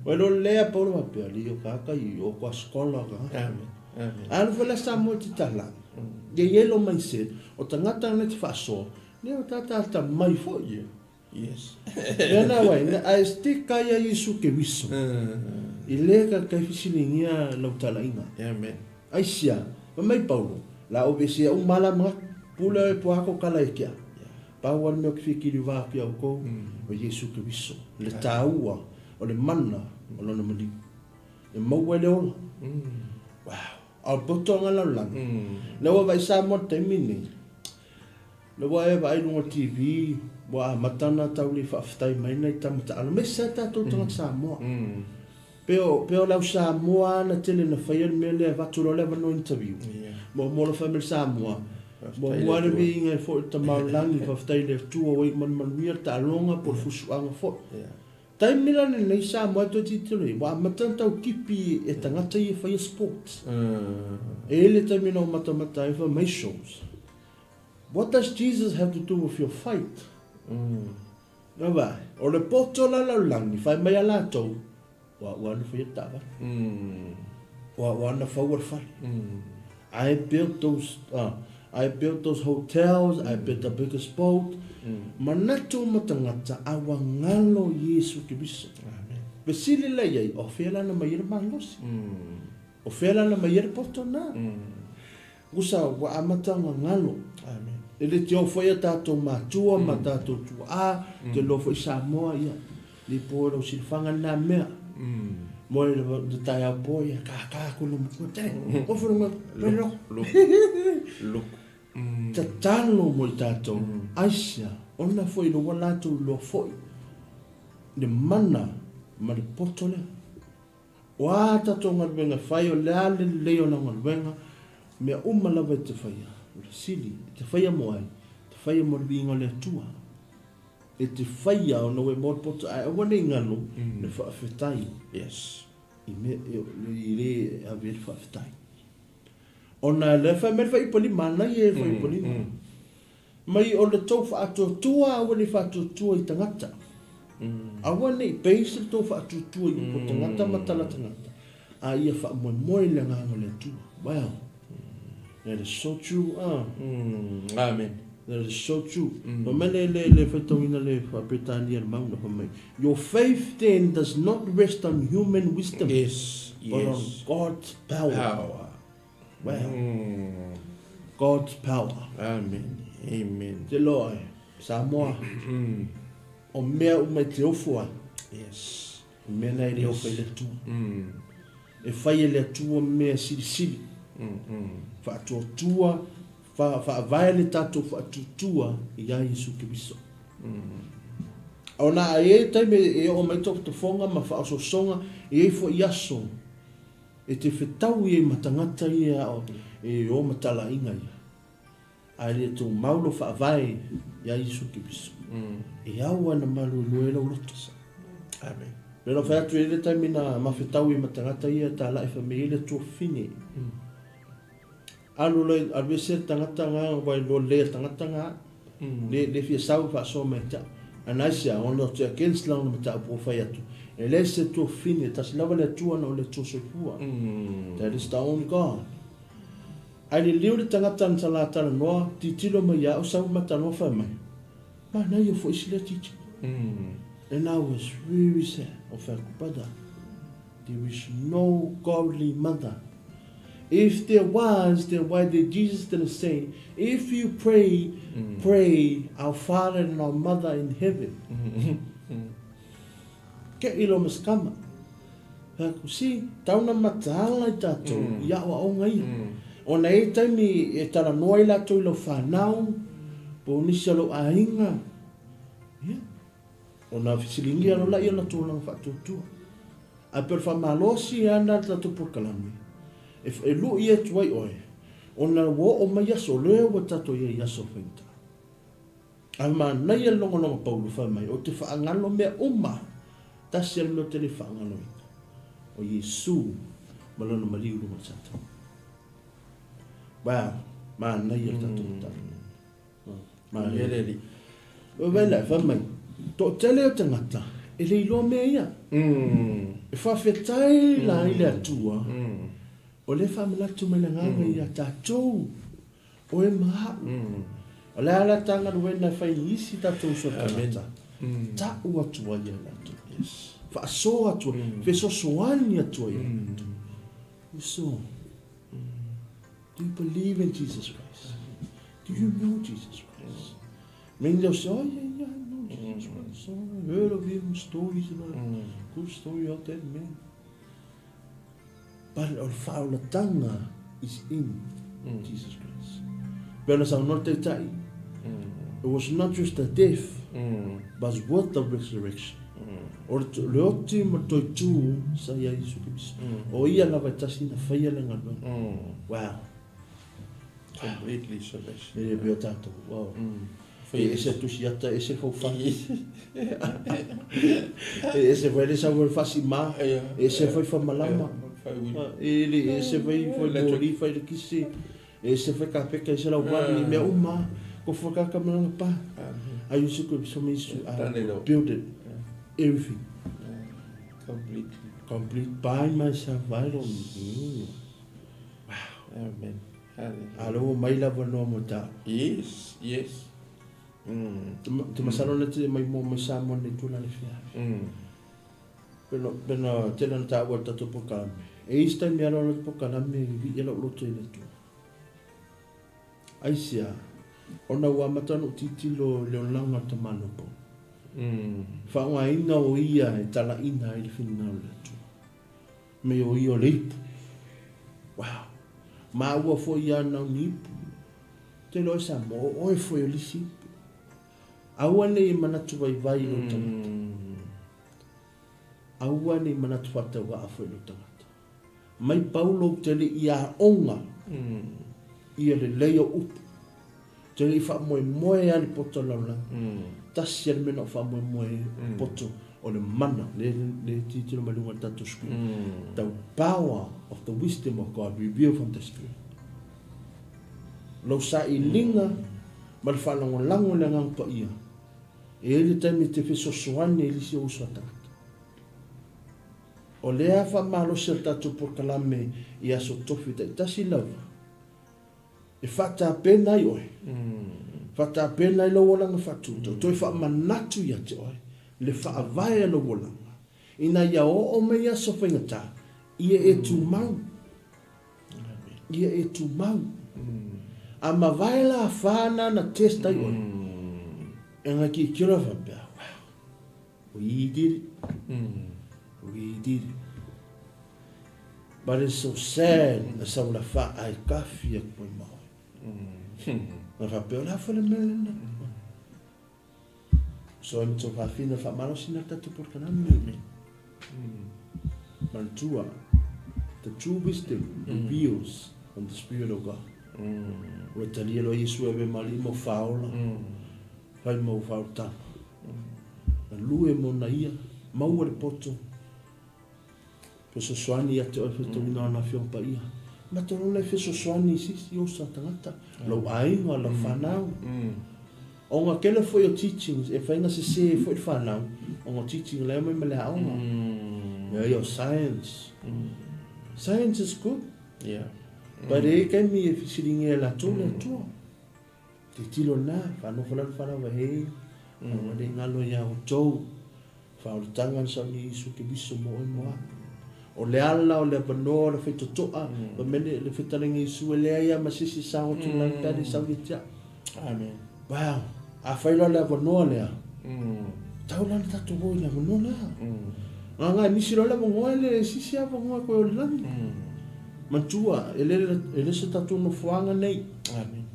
Bueno lea Paulo ma pe ali o kaka I o kwa skola ka. Amen. Anu fela sa mo ti tala. Ye yelo mai se o tangata na ti faso. Ne o tata mai fo ye. Yes. Na wai na a stika ya Yesu Cristo. Ile ka ka fisilingia lo tala ina. Amen. Aisia, mai Paulo. La obesia o mala ma pula e po ako kala ikia. Pawan me ki li va pia ko o Yesu Cristo le taua o le mana o lona mali e mau le ola wow al botong ala lang le wa vai sa mo te mini le wa e vai no TV wa matana tau li fa ftai mai nei tamata al me sa ta to tanga sa mo peo la sa mo na tele na fai me le va tu le no interview mo la family sa mo mo wale being a for the malangi of the 2 away man wir ta longa por fusuanga fo tai milan nei sa mo to titolo wa matanta o kipi e tangata I fa sports ele terminou matamata informations what does Jesus have to do with your fight no vai o le poto la langi fa mai ala to wa no foi ta wa na forward fa I built those hotels, I built the biggest boat. Manato matangata awa ngalo Yesu Cristo. Amen. Besili la yai ofela na mayir mangosi. Ofela na mayir potona. Gusa wa amata ngalo. Amen. Ele te ofoia tato matua matato tua te lofo Samoa ia. Li poro silfanga na mea. Mo le taya boya ka ko lo mo te. Ofo no pero look tatalo mo tato Asia ona foi no wala tu lo foi de mana ma de potole Wa tatou galuega fai o le ale lelei ona galuega mea uma lava e te faia o le sili e te faia mo ai te faia mo le viga o le atua e te faia ona ue mo le poto ae ua nei galu le faafetai Yes. i le ave le faafetai ona le fa me faipolima nai e faipolima mai o le tou faatuatua aua nei faatuatua i tagata aua nei peisi le tou faatuatua i po tagata ma tala tagata a ia faamoemoe le agaga le atua well that is so true Amen. that is so true no mele le faitauina le faapetania le mauna pa mai your faith then does not rest on human wisdom Yes. but on Yes. God's power. Power. Well, God's power. Amen. Amen. Te loa e, Samoa, o mea umai te ofua, Yes. o mea nei reo fai le atua. E fai e le atua mea siri siri. Fa atua tua, fa avae le tatou fa atutua i a Yesu Kiriso. Ona a e taime e o mai toko te fonga ma fa asosonga e e fo i aso. E te whetau i e matangata i e o matala inga ia. A le tō maulo whaavai i a Yesu Kiriso. E aua na malu luela uloto. Amen. Lera whai atu e le taimi na mawhetau i matangata i a ta lai wha me ele tō fine. Alo lai alwe se tangata ngā wai lo lea tangata ngā. Le fia sau wha so mai ta. Anaisia ono te against lang na mata po whai atu. E le se tō fine tas lava le atua na o le tō soifua. That is the only God. Ai le liu le tangata na talatana noa, titilo mai au sau mata noa whai mai. Ma na ia fo isi le titi. And I was very sad of our brother. There is no godly mother. If there was, then why did Jesus didn't say, if you pray, pray our Father and our Mother in heaven. Ke ilo maskama. Haku si, tauna mataala i tātou, ia wa o ngai. O na e taimi e tara noa i lato i lo whanau, po nisi alo a inga. O na fisilingi alo la i ana tōlang whatutua. A per whamalosi ana tato porkalami. If e lu i e tuai oe, o na wo o mai aso leo wa tato i e aso whaita. A ma nei e longa paulu whamai, o te whaangalo mea uma, tasi al meo tele whaangalo ina. O Yesu, malona mariuru ma tato. Wow, ma nei e tato tato. Ma Yereri. o vela whamai, to tele o tangata, e le ilo mea ia. E whawhetai la i le atua, o le whamalatu mai le nganga i a tātou, o e maha. O le ala tanga ruena whai isi tātou so tangata. Ta ua tua i a latu. Wha so atua, whe so soani atua i a latu. So, do you believe in Jesus Christ? Do you know Jesus Christ? Many they'll say, oh yeah, I know Jesus Christ. I heard of him, stories about good story of that man. But our whaulatanga is in Jesus Christ. But as I'm not tai, it was not just a death, but it was the resurrection. O le oti ma toi tū sa ia Yesu Kiriso. O ia na vai tasi na whaia le ngā. Wow. Completely salvation. E beo tātou. Wow. E se tusi ata, e se fau whaki. E se vai le sa wai whasi mā. E se vai whamalama. E se vai mori whai le kisi. E se vai ka peka i se lau wani. Mea uma, ko whakaka malanga pa. A Yesu Kiriso means to build it. Everything. Complete by myself. I don't know. Wow. Amen. Alo mai lava no mo ta. Yes, yes. Te masalo na te mai mo mai sa mo ni tula le fia. Pero te na ta wa tato po ka. E ista mi alo po ka na me vi elo lo te le tu. Aisia. Ona wa matano titilo le langa te mano po. Whaunga inga o ia e tala ina i le whina o le tu. Me o i o leipu. Wow. Ma ua fo ia na nipu. Te loe sa mo oe fo i lisi. Aua ne i manatu vai vai o tangata. aua ni manatu whata wa a whaelu tangata. Mai paulo te le ia onga, ia le leia upu, te le i wha moe moe ali poto laula, tasi ali mena o wha moe moe poto o le mana, le titino malunga tatu skui. The power of the wisdom of God revealed from the Spirit. Lau sa i linga, ma le whalango lango le ngang pa ia, e ele taimi te wheso soane e lisi o uswa tangata. O lea wha malo se tatu por kalame i aso tofi ta itasi lau. E whata pena i oe. Whata pena i lau olanga whatuto. Toi wha manatu ia te oe. Le wha avai alo olanga. Ina ia o mea so whaingata. Ia e tu mau. Ia e tu mau. A mawai la whana na testa i oe. E nga ki kira whapea. Wow. We did it. We did it. But it's so sad na sa ula wha ai kawhi a koe mau. Na whapea la whale melena. So im tō whawhina wha maro sina tatu por kaname. Mantua. The true wisdom reveals from the Spirit of God. Ua talia lo Yesu ewe mali mo whaola. Whai mo whaotana. Na lue mo na ia. Maua le poto. Feso soani ate o feto mina na fiompa ia. Ma tonu le feso soani sisi o sa tangata. Lau ainga la whanau. O ngā kele foi o teachings, e whainga se foi whanau. O ngā teaching leo mai mele haonga. Yeah, your science. Science is good. Yeah. But e kai mi e fisiringi e la tōle tua. Te tilo nā, whanau whanau wa hei. Wale ngalo ia o tau. Whaoritanga sa ni isu ke biso mo e moa. O le ala o le abanoa le whaitotoa. Wa mene le whaitarengi isu e lea ia masisi sa o tu lang tari sa witia. Amen. Wow. A whaila le abanoa lea. Tau lana tatu hoi le abanoa lea. Ngā ngā nisi rola mo ngoe le sisi apa ngoe koe o le lani. Mantua, ele se tatu no fuanga nei. Amen.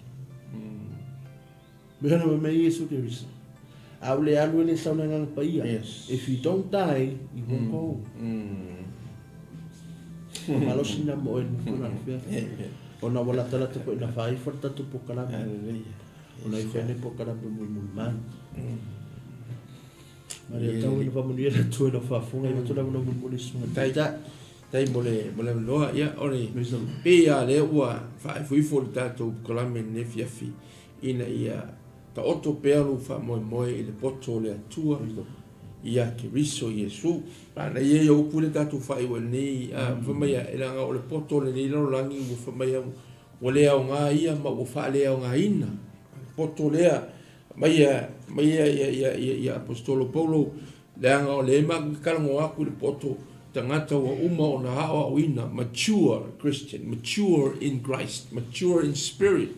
Mehana ma mei Yesu ke risa. Au le alu ele sauna ngang pa ia. Yes. If you don't die, you won't go. Malo sina mo e nukuna fia. Ona wala tala te po ina whai whata tu po karabi. Ona i whene po karabi mui man. Maria tau ina whamuni ena tu ena whafunga i watuna muna muli sunga. Tai mole loa ia ore. Pea le ua whai fuifo le tātou kalame ne fiafi. Ina ia ta oto pealu wha moe i le poto le atua. Ia ke riso Yesu. Pana ia ia upu le tātou whai wa nei. Whamaya e langa o le poto le nei laro langi ua whamaya wa lea o ngā ia ma ua wha lea o ngā ina. Poto lea. Ia apostolo Paulo leanga o le makalango aku le poto tangata wa uma o na hawa o ina mature Christian, mature in Christ, mature in spirit.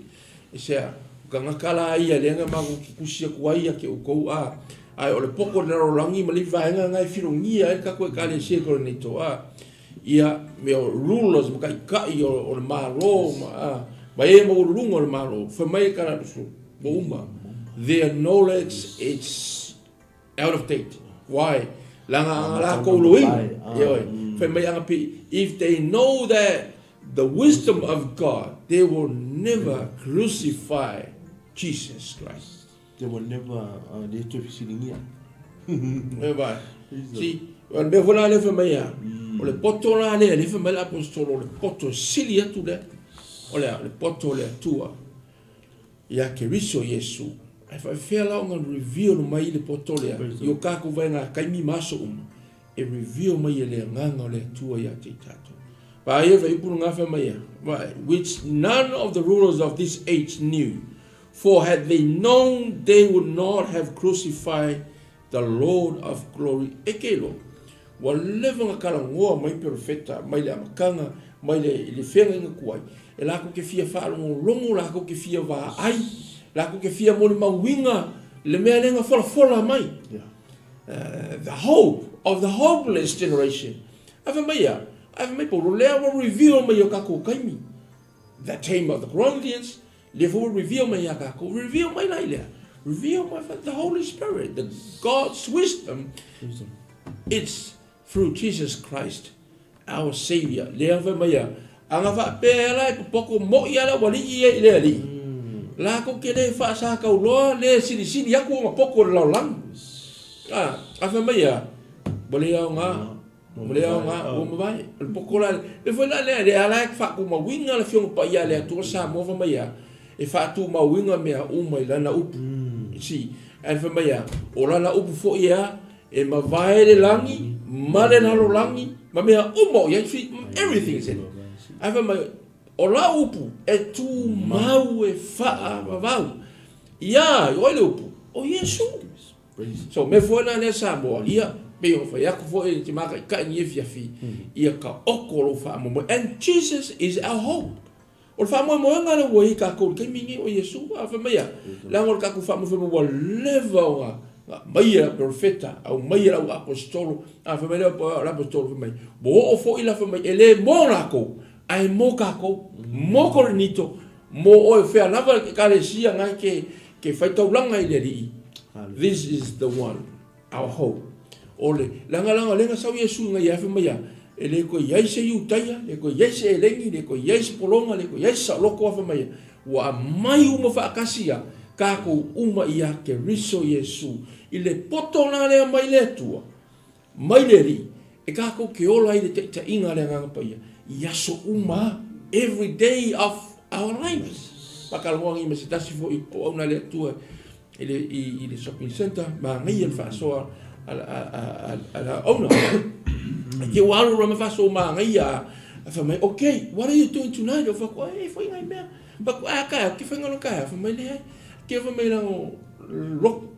Isea kangakala ia leanga maku kikusia kuaia ke ukou a ai o le poko le rolangi mali vaenga ngai firongia e kako e kale sekore nei toa ia me o rulers makai kai o le malo ma e mo lungo le malo fa mai kana so bo uma. Their knowledge is out of date. Why? If they know that the wisdom of God, they will never crucify Jesus Christ. They will never See, when they will live in Maya, or the poto la le live in Maya apostol, or the poto silia to that, or the poto le tua. Ya que riso Yesu. If I feel long and reveal mai le potolea, yo kako venga kaimi maso e reveal mai le nganga le tua ya te tato. Ba eva ipuru ngafa mai, which none of the rulers of this age knew, for had they known, they would not have crucified the Lord of glory. Ekelo, wa levanga kalangoa mai perfecta, mai le amakanga, mai le fenga inga kuai. E lako ke fia whaalongo longo, lako ke fia wa ai, lako ke fia mole mawinga, le mea lenga fola mai. The hope of the hopeless generation. Ava mai po lea wa reveal mai o kako kaimi. The time of the Corinthians, le will reveal mai a kako, reveal mai lai lea. Reveal mai the Holy Spirit, the God's wisdom. It's through Jesus Christ, our Savior. Lea fa maya anga fa pela poko mo ia la wali ia ile ali. La ko ke le fa sa ka lo le sini ya ko ma poko la lang. Fa maya boleh nga o mai poko la le fa la le ala fa ko ma winga la fiong pa ia le to sa mo fa maya e fa tu ma winga me o mai la na up. Si fa maya o la up fo ia e ma vai le langi ma le na lo langi ma mea umo ya fi everything is in ava ma o la upu e tu mau e fa vau ia o le upu o Yesu so me foi na nessa boa ia me o fa ya ko foi te maka ka ni fi ia ka okolo fa mo and Jesus is our hope o fa mo nga le wo ka ko ke mingi o Yesu ava ma ya la mo ka ko fa mo level Maia profeta au maia au apostolo a família apostolo família bo o fo ila família ele monako ai mokako mokornito mo o fe anava kalesia ngai ke fai tau langa ile ri. This is the one, our hope. Ole langa lenga sau Yesu ngai ya família ele ko yaise utaya le ko yaise elengi le ko yaise polonga le ko yaise loko família wa mai uma fa akasia kako uma ia ke riso Yesu ile poto na le mai le tua mai le ri e kako ke ola ile te inga le nga pa ia yaso uma every day of our lives pakal wang i mesitasi fo i po na le tua ile shopping center ma ngai el fa so ala ona ke walu ro ma fa so ma ngai ya fa mai okay, what are you doing tonight fa ko e foi ngai me ba ko aka ke fa ngalo ka fa mai le ke fa mai lang rock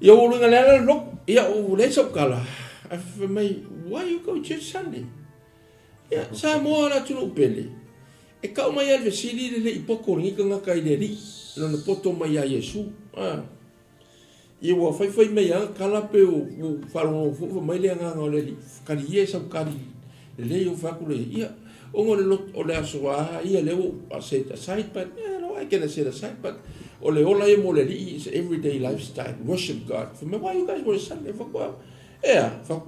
ya ulu ngala rock ya ule sok kala fa mai why you go church Sunday ya sa mo na tunu pele e ka mai al vesili le ipoko ngi ka nga kai le ri no no poto mai ya Yesu e wa fai mai ya kala pe o falo fu mai le nga ngole li kali yesa kali le yo fa ku le ya o ngole lo o le asoa ia le o set aside but no I can set aside but ole ola e mole li is everyday lifestyle worship God for me why you guys were Sunday for what fa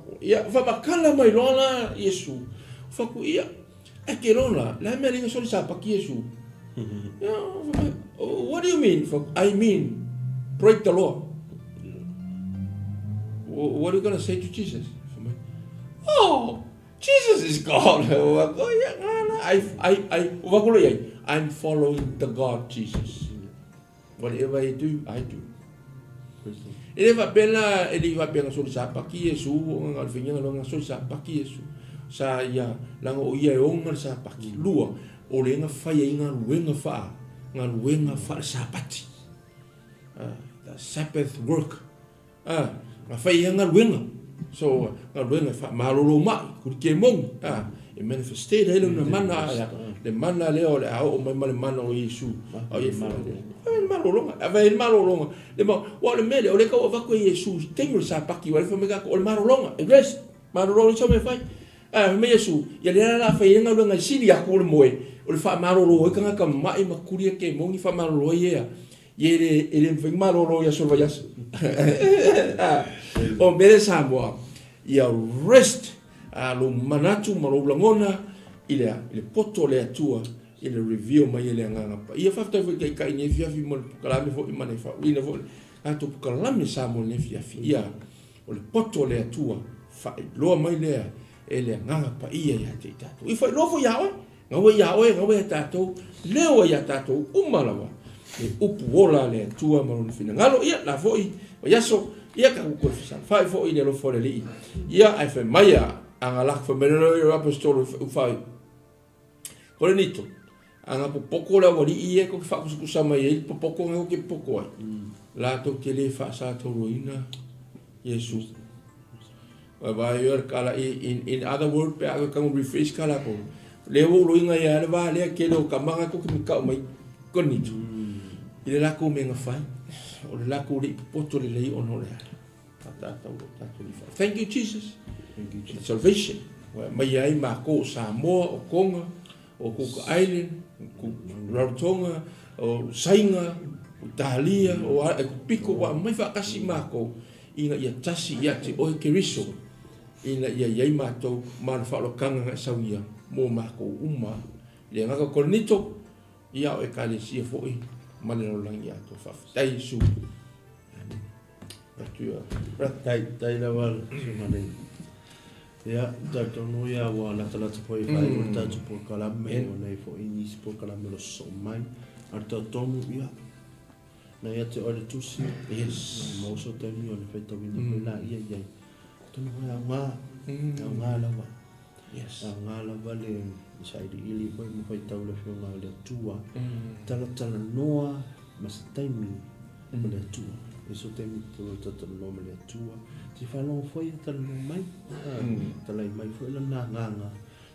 makala mai lona Yesu fa ku ia e ke lona la me ringa soli sa pa ki Yesu what do you mean I mean break the law. What are you going to say to Jesus? Oh, Jesus is God. I'm following the God Jesus. Whatever I do, I do. Ele va pena so sa pa ki Yesu ngal finya lo ngal so sa pa ki Yesu. Sa ya lang o ia o ngal sa pa ki lua o le nga fa ye ngal wenga fa sa pati. The Sabbath work. Ma fai ngal wenga. So ngal wenga fa malolo mai ku ke mong e manifested hele na mana ya le mana le o le o mai mana o Yesu o ye fa malolo ava el malolo le mo o le mele o le ka o va ku Yesu tengo sa pa ki o le fa mega o malolo e gres malolo so me fai me Yesu ya le la fai ngal wenga sili ya ku le moe o le fa malolo e ka mai ma ku ke mong i fa malolo ye ele vem malolo ya so va ya o mere Samoa ia rest lo manatu malo langona ile poto le atua ile review mai ile nganga pa ia fafta ke kai ne fia fi mo kala me fo imane fa ina fo ato kala me Samoa ne fia ia o le poto le atua fa lo mai le ele nganga pa ia ya te tato i fa lo fo yawe ngawe tato leo ya tato umalawa e upu ola le atua malo fina ngalo ia la fo i ya so ia ka ko fisan fa fo ile lo fo le ia ai fa maya anga lak fa menero yo apostolo fa ko nito anga poko la wali ia ko fa ku sama ia poko ngo ke poko la to ke le fa sa to ruina Yesu va yo kala in other word pe aga ka refresh kala ko le wo lo inga ya le va le ke lo kamanga ko ke ka mai ko nito ile la ko menga fa o le lako le poto le lei ono le thank you Jesus. Thank you Jesus. Salvation mai ai ma ko Samoa o Konga o Cook Island ko Rarotonga o Sainga o Tahalia o Piko wa mai fa kasi ma ko inga ia tasi ia te o ke riso ina ia mātou mana whaolokanga ngai sauia mō mākou uma le ngaka koronito ia o e kālesia fo'i mane no langi ato whawhitai su atua tai la wal mane ya tātou no ia wa lata po i whai o tātou po kalame o nei fo'i nisi po kalame lo so mai ar tātou ia na ia te ore tusi mauso te mi o le whaita wina na ia tonu ia ngā lawa ngā lawa le sairi ili koe mo whai tau le whionga le atua tala noa masa taimi o le atua so taimi tala noa ma le atua ti whanonga whai tala noa mai tala i mai whai lana nganga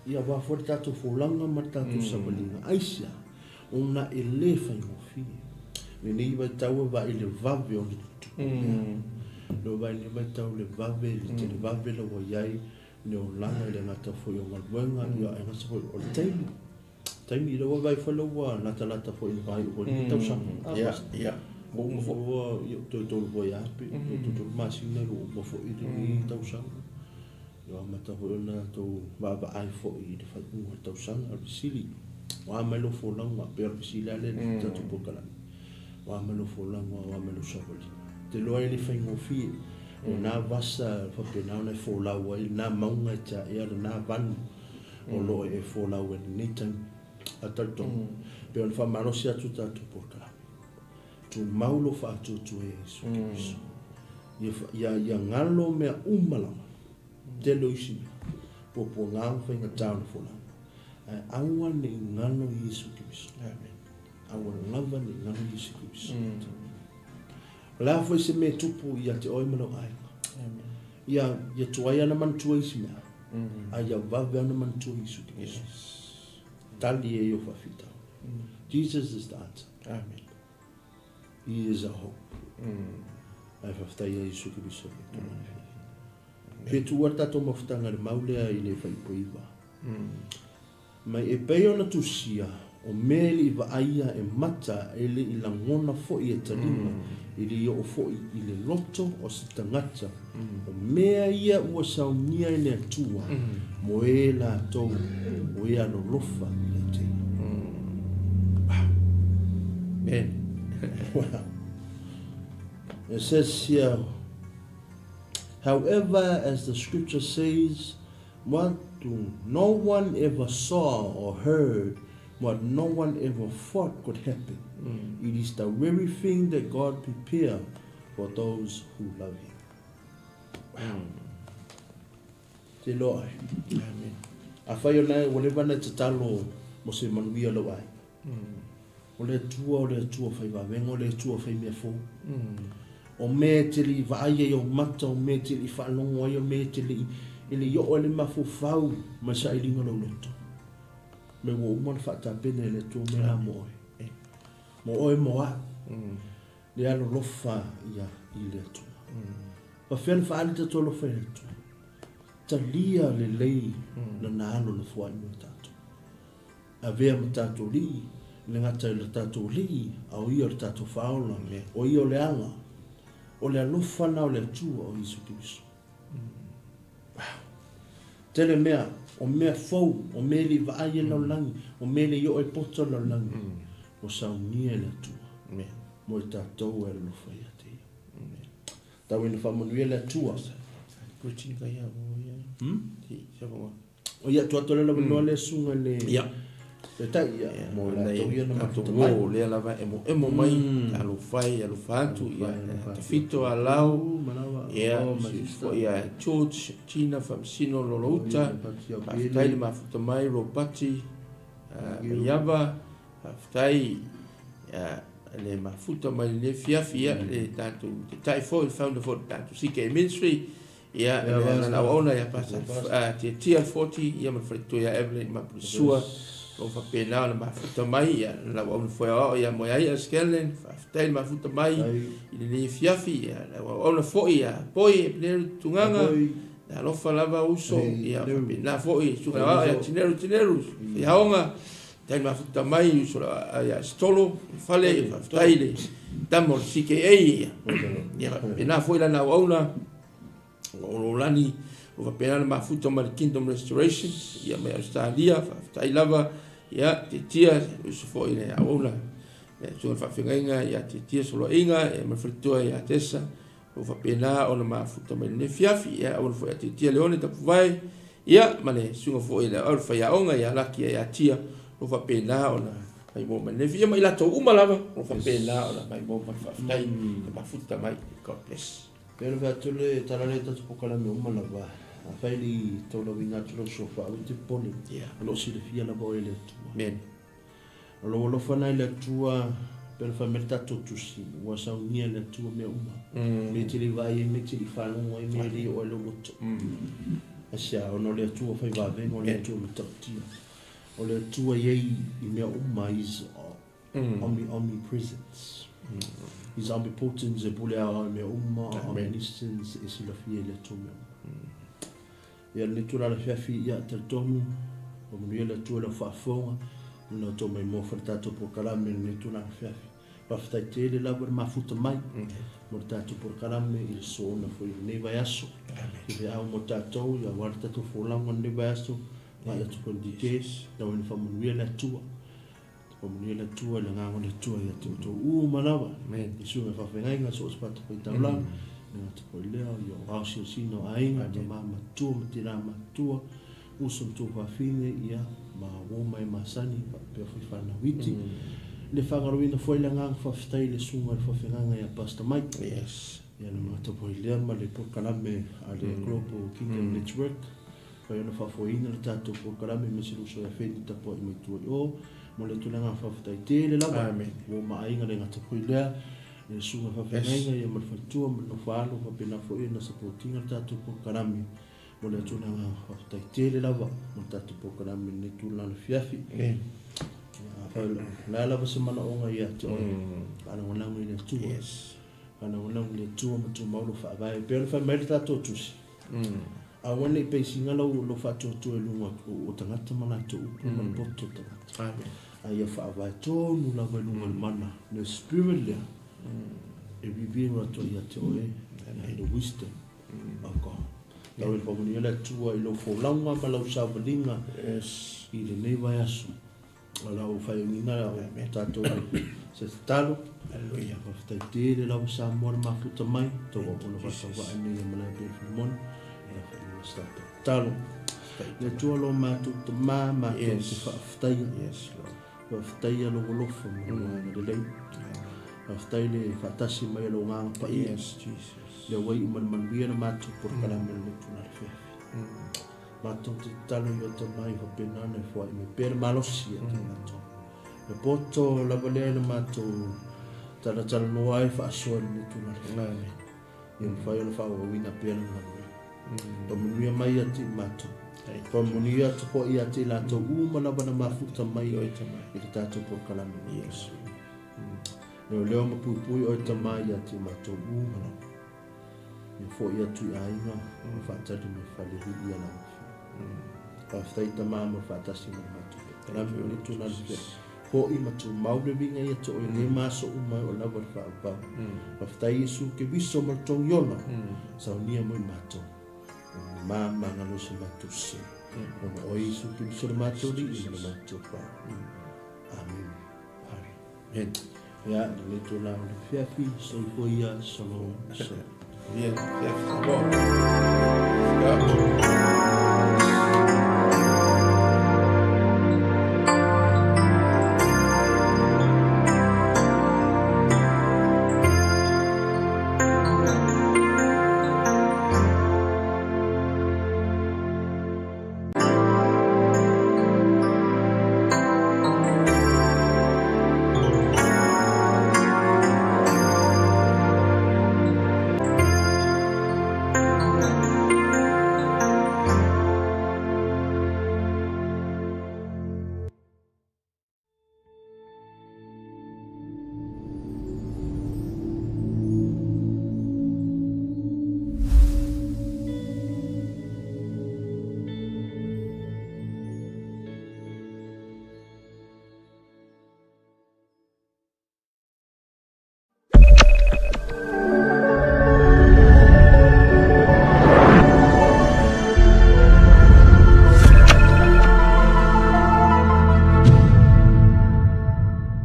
ia wā whai tātou wholanga ma tātou sabalinga aisia o na e le whai mo whie me nei wai tau wa i le vave o le tutu lo vai le vai tau le vave le vave lo iai le o langa le ngata foi o malwenga ia e ngata foi o taimi lo vai follow wa lata foi le vai o le tau sang ia mo fo io to voi api to masina lo mo fo i le tau sang ia mata foi na to va ai foi le fa o tau sang al sili wa mai lo fo langa per sili ale tatu pokala wa mai lo fo langa wa mai lo saboli te loa ni fai mo fi o na vasa fa pe na na fo la wa na maunga cha ia na van o lo e fo la wa ni tan atalto pe on fa maro sia tuta tu porta tu maulo fa tu e so ia ngalo me umala te lo isi po nga fa nga town fo la awa ni ngalo Yesu Kristo amen awa ngava ni ngalo Yesu Kristo la foi se me tupu ia te oi mana ai ia tuai ana man tuai si mea ia vave ana man tuai su te Yesu tali e yo fafita Jesus is the answer amen he is a hope ai fafita ia Yesu Kristo pe tu warta to mafutanga le maulea i le fai poiva mai e peo na tusia o meli va aia e mata ele i langona fo'i e talima i li o fo'i i le loto o se tangata o mea ia ua saunia i le atua mo e la tou o e ano lofa i le te man wow it says here however as the scripture says what no one ever saw or heard what no one ever thought could happen. It is the very thing that God prepared for those who love Him. Wow. Te loa. Amen. A whai o nei, whatever nei te talo mo se manuia lo ai. O le tua whai wawenga, o le tua whai mea fō. O me te li vaia i o mata, o me te li whanongo ai, o me te li ili yo o le mafo fau ma sa i ringa lo loto. Me wo umon fata pene le tu me la mo oe mo a le alo lofa ia i le tu pa fen fa alita to lo fe tu ta lia le lei na nalo le foi mo tato a vea mo tato li le ngata le tato li au i o le tato faula o i o le anga o le alofa na o le tu o Yesu Kristo tele mea o mea fau, o mea li vaai lau langi, o mea li yo e poto lau langi, o sau nia le atua, mo e tātou e lo whai a te ia. Tau ina whamanui le atua. Kuchini kai a o ia. Ti, sabawa. O ia tua tole lau noa le sunga le... Ia. Le tai ia, mo la tau ia na mafuta mai. Mo le lava emo mai, alu whai, alu whantu, ia, te fito a lau, ia, ia, George, Tina, Famsino, Lolouta, haftai le mafuta mai, Ropati, Iava, haftai, le mafuta mai le fiafi, ia, le tatu, te tai fo, il founder for tatu CK Ministry, ia, na waona, ia, pasa, te tia 40, ia, mafretu, ia, Evelyn, maprisua, o fa pena na mafuta mai ya la wa foi o ya mo ya skelen fa tel mafuta mai ile le fiafi ya la wa ona foi ya poi le tunganga la lo fa lava uso ya pena foi su la ya tineru ya onga tel mafuta mai uso ya stolo fale fa taile tamo CKA ya pena foi la na ona o lani o va pena ma futa ma Kingdom Restoration ia me Australia fa lava ia te tia so fo ile a ola so fa finga ia te tia solo inga e ma fritua ia tesa o va pena o ma futa ma ne fiafi ia o fo te tia leone ta vai ia ma le sunga fo ile o fa ia onga ia laki ia tia o va pena o na mai mo ma ne fia mai la to uma lava o va pena o na mai mo ma fa dai ma futa mai God bless. Pero va tole taraleta tu pokala me uma lava. A faili tolo vinga tolo sofa o te poli. Lo si le fia la boy le tu. Men. Lo fana le tua per fa merta tusi. Wa sa unia le tua me uma. Me te li vai me te li fa no e me li o lo moto. Asia ono le tua fa va vengo le tua mutatia. O le tua ye I me uma is omnipresence. Is omnipotence e pule a me uma omniscience e si la fia le tua me. Ia le tua la fiafi ia te tonu o mnuia le tua la whaafonga no to mai mo whatato por karame le tua la fiafi whaftai te le lawa ma futa mai mo tato por karame il soona fo I ne vai aso I le au mo tato ia warta to fo langa ne vai aso ma ia tuko dikes na wani whamunuia le tua mnuia le tua le ngāngo le tua ia te uto manawa I sunga whawhengainga so spata pai taulang na tuko leo yo rasio sino ainga te mama tua matira matua usum tu whawhine ia ma woma I masani pe whawhana witi le whangaruina foi le ngang whawhitai le sunga le whawhenganga ia Pastor Mike ia na mga tuko leo ma le pokalame a le Global Kingdom Network whai ona whawhoina le tato pokalame me siruso ia wheni tapo I meitua o mo le tunanga whawhitai te le lawa woma ainga le ngata pui lea e sunga whawhengainga ia malwhaitua no whaalo whapena fo e na supportinga tatu po karami mo le tuna nga whawhitai te le lava mo tatu po karami ne tūna na fiafi la lava se mana onga ia te oe ana wanangu I le tua ana wanangu le tua ma tu maulu whaavai pero whamere tato tusi a wane I peisi ngala lo whatoto e lunga o tangata mana to upu mana poto tangata a ia whaavai tōnu lava lunga mana le spirit lea e vivira to ia te oe and the wisdom of God. Tau e whamunia le tua I lo wholaunga ma lau sauwalinga I le nei vai aso. A lau whaiongina o tātou se talo. Aleluia. Whaftai te le lau sa mora mafuta mai. Tau o ona whakawa ane ia malai pe Filemoni. Ia whainga stata talo. Le tua lo mātou te mā mātou te whaftai. Whaftai a lo golofa mwana le lei. Whaftai le whatasi mai lo nganga pa I. Le wai umanmanuia na mātou por karame le tuna le whiawhi. Mātou te talo I o te mai whapena na whai me pēra malosi e te mātou. Le poto lavalea na mātou tala noa e whaasoa le tuna le whiawhi. Ia mwhai ona whawawina pēra manuia. Pamunuia mai a te mātou. Pamunuia te po I a te lātou umanawa na mafuta mai o I te tātou por karame le Yesu. Leo mapupui o te mai a te mātou umana. Ia fo ia tui ainga, o whaatari me whalehi ia na mawhi. Whawhtai ta māma whaatasi na mātou. Karami o ni tūna ni fo I matu maure vinga ia to o ne māso umai o lawa whaapau. Whawhtai Yesu ke viso martong yona, sa o nia moi mātou. Māma ngalo se mātou se. O Yesu ke viso na mātou li I na mātou whao. Amen. Amen. Ya, le tūna o le whiawhi, so I ia solo. Bien, yes, bon.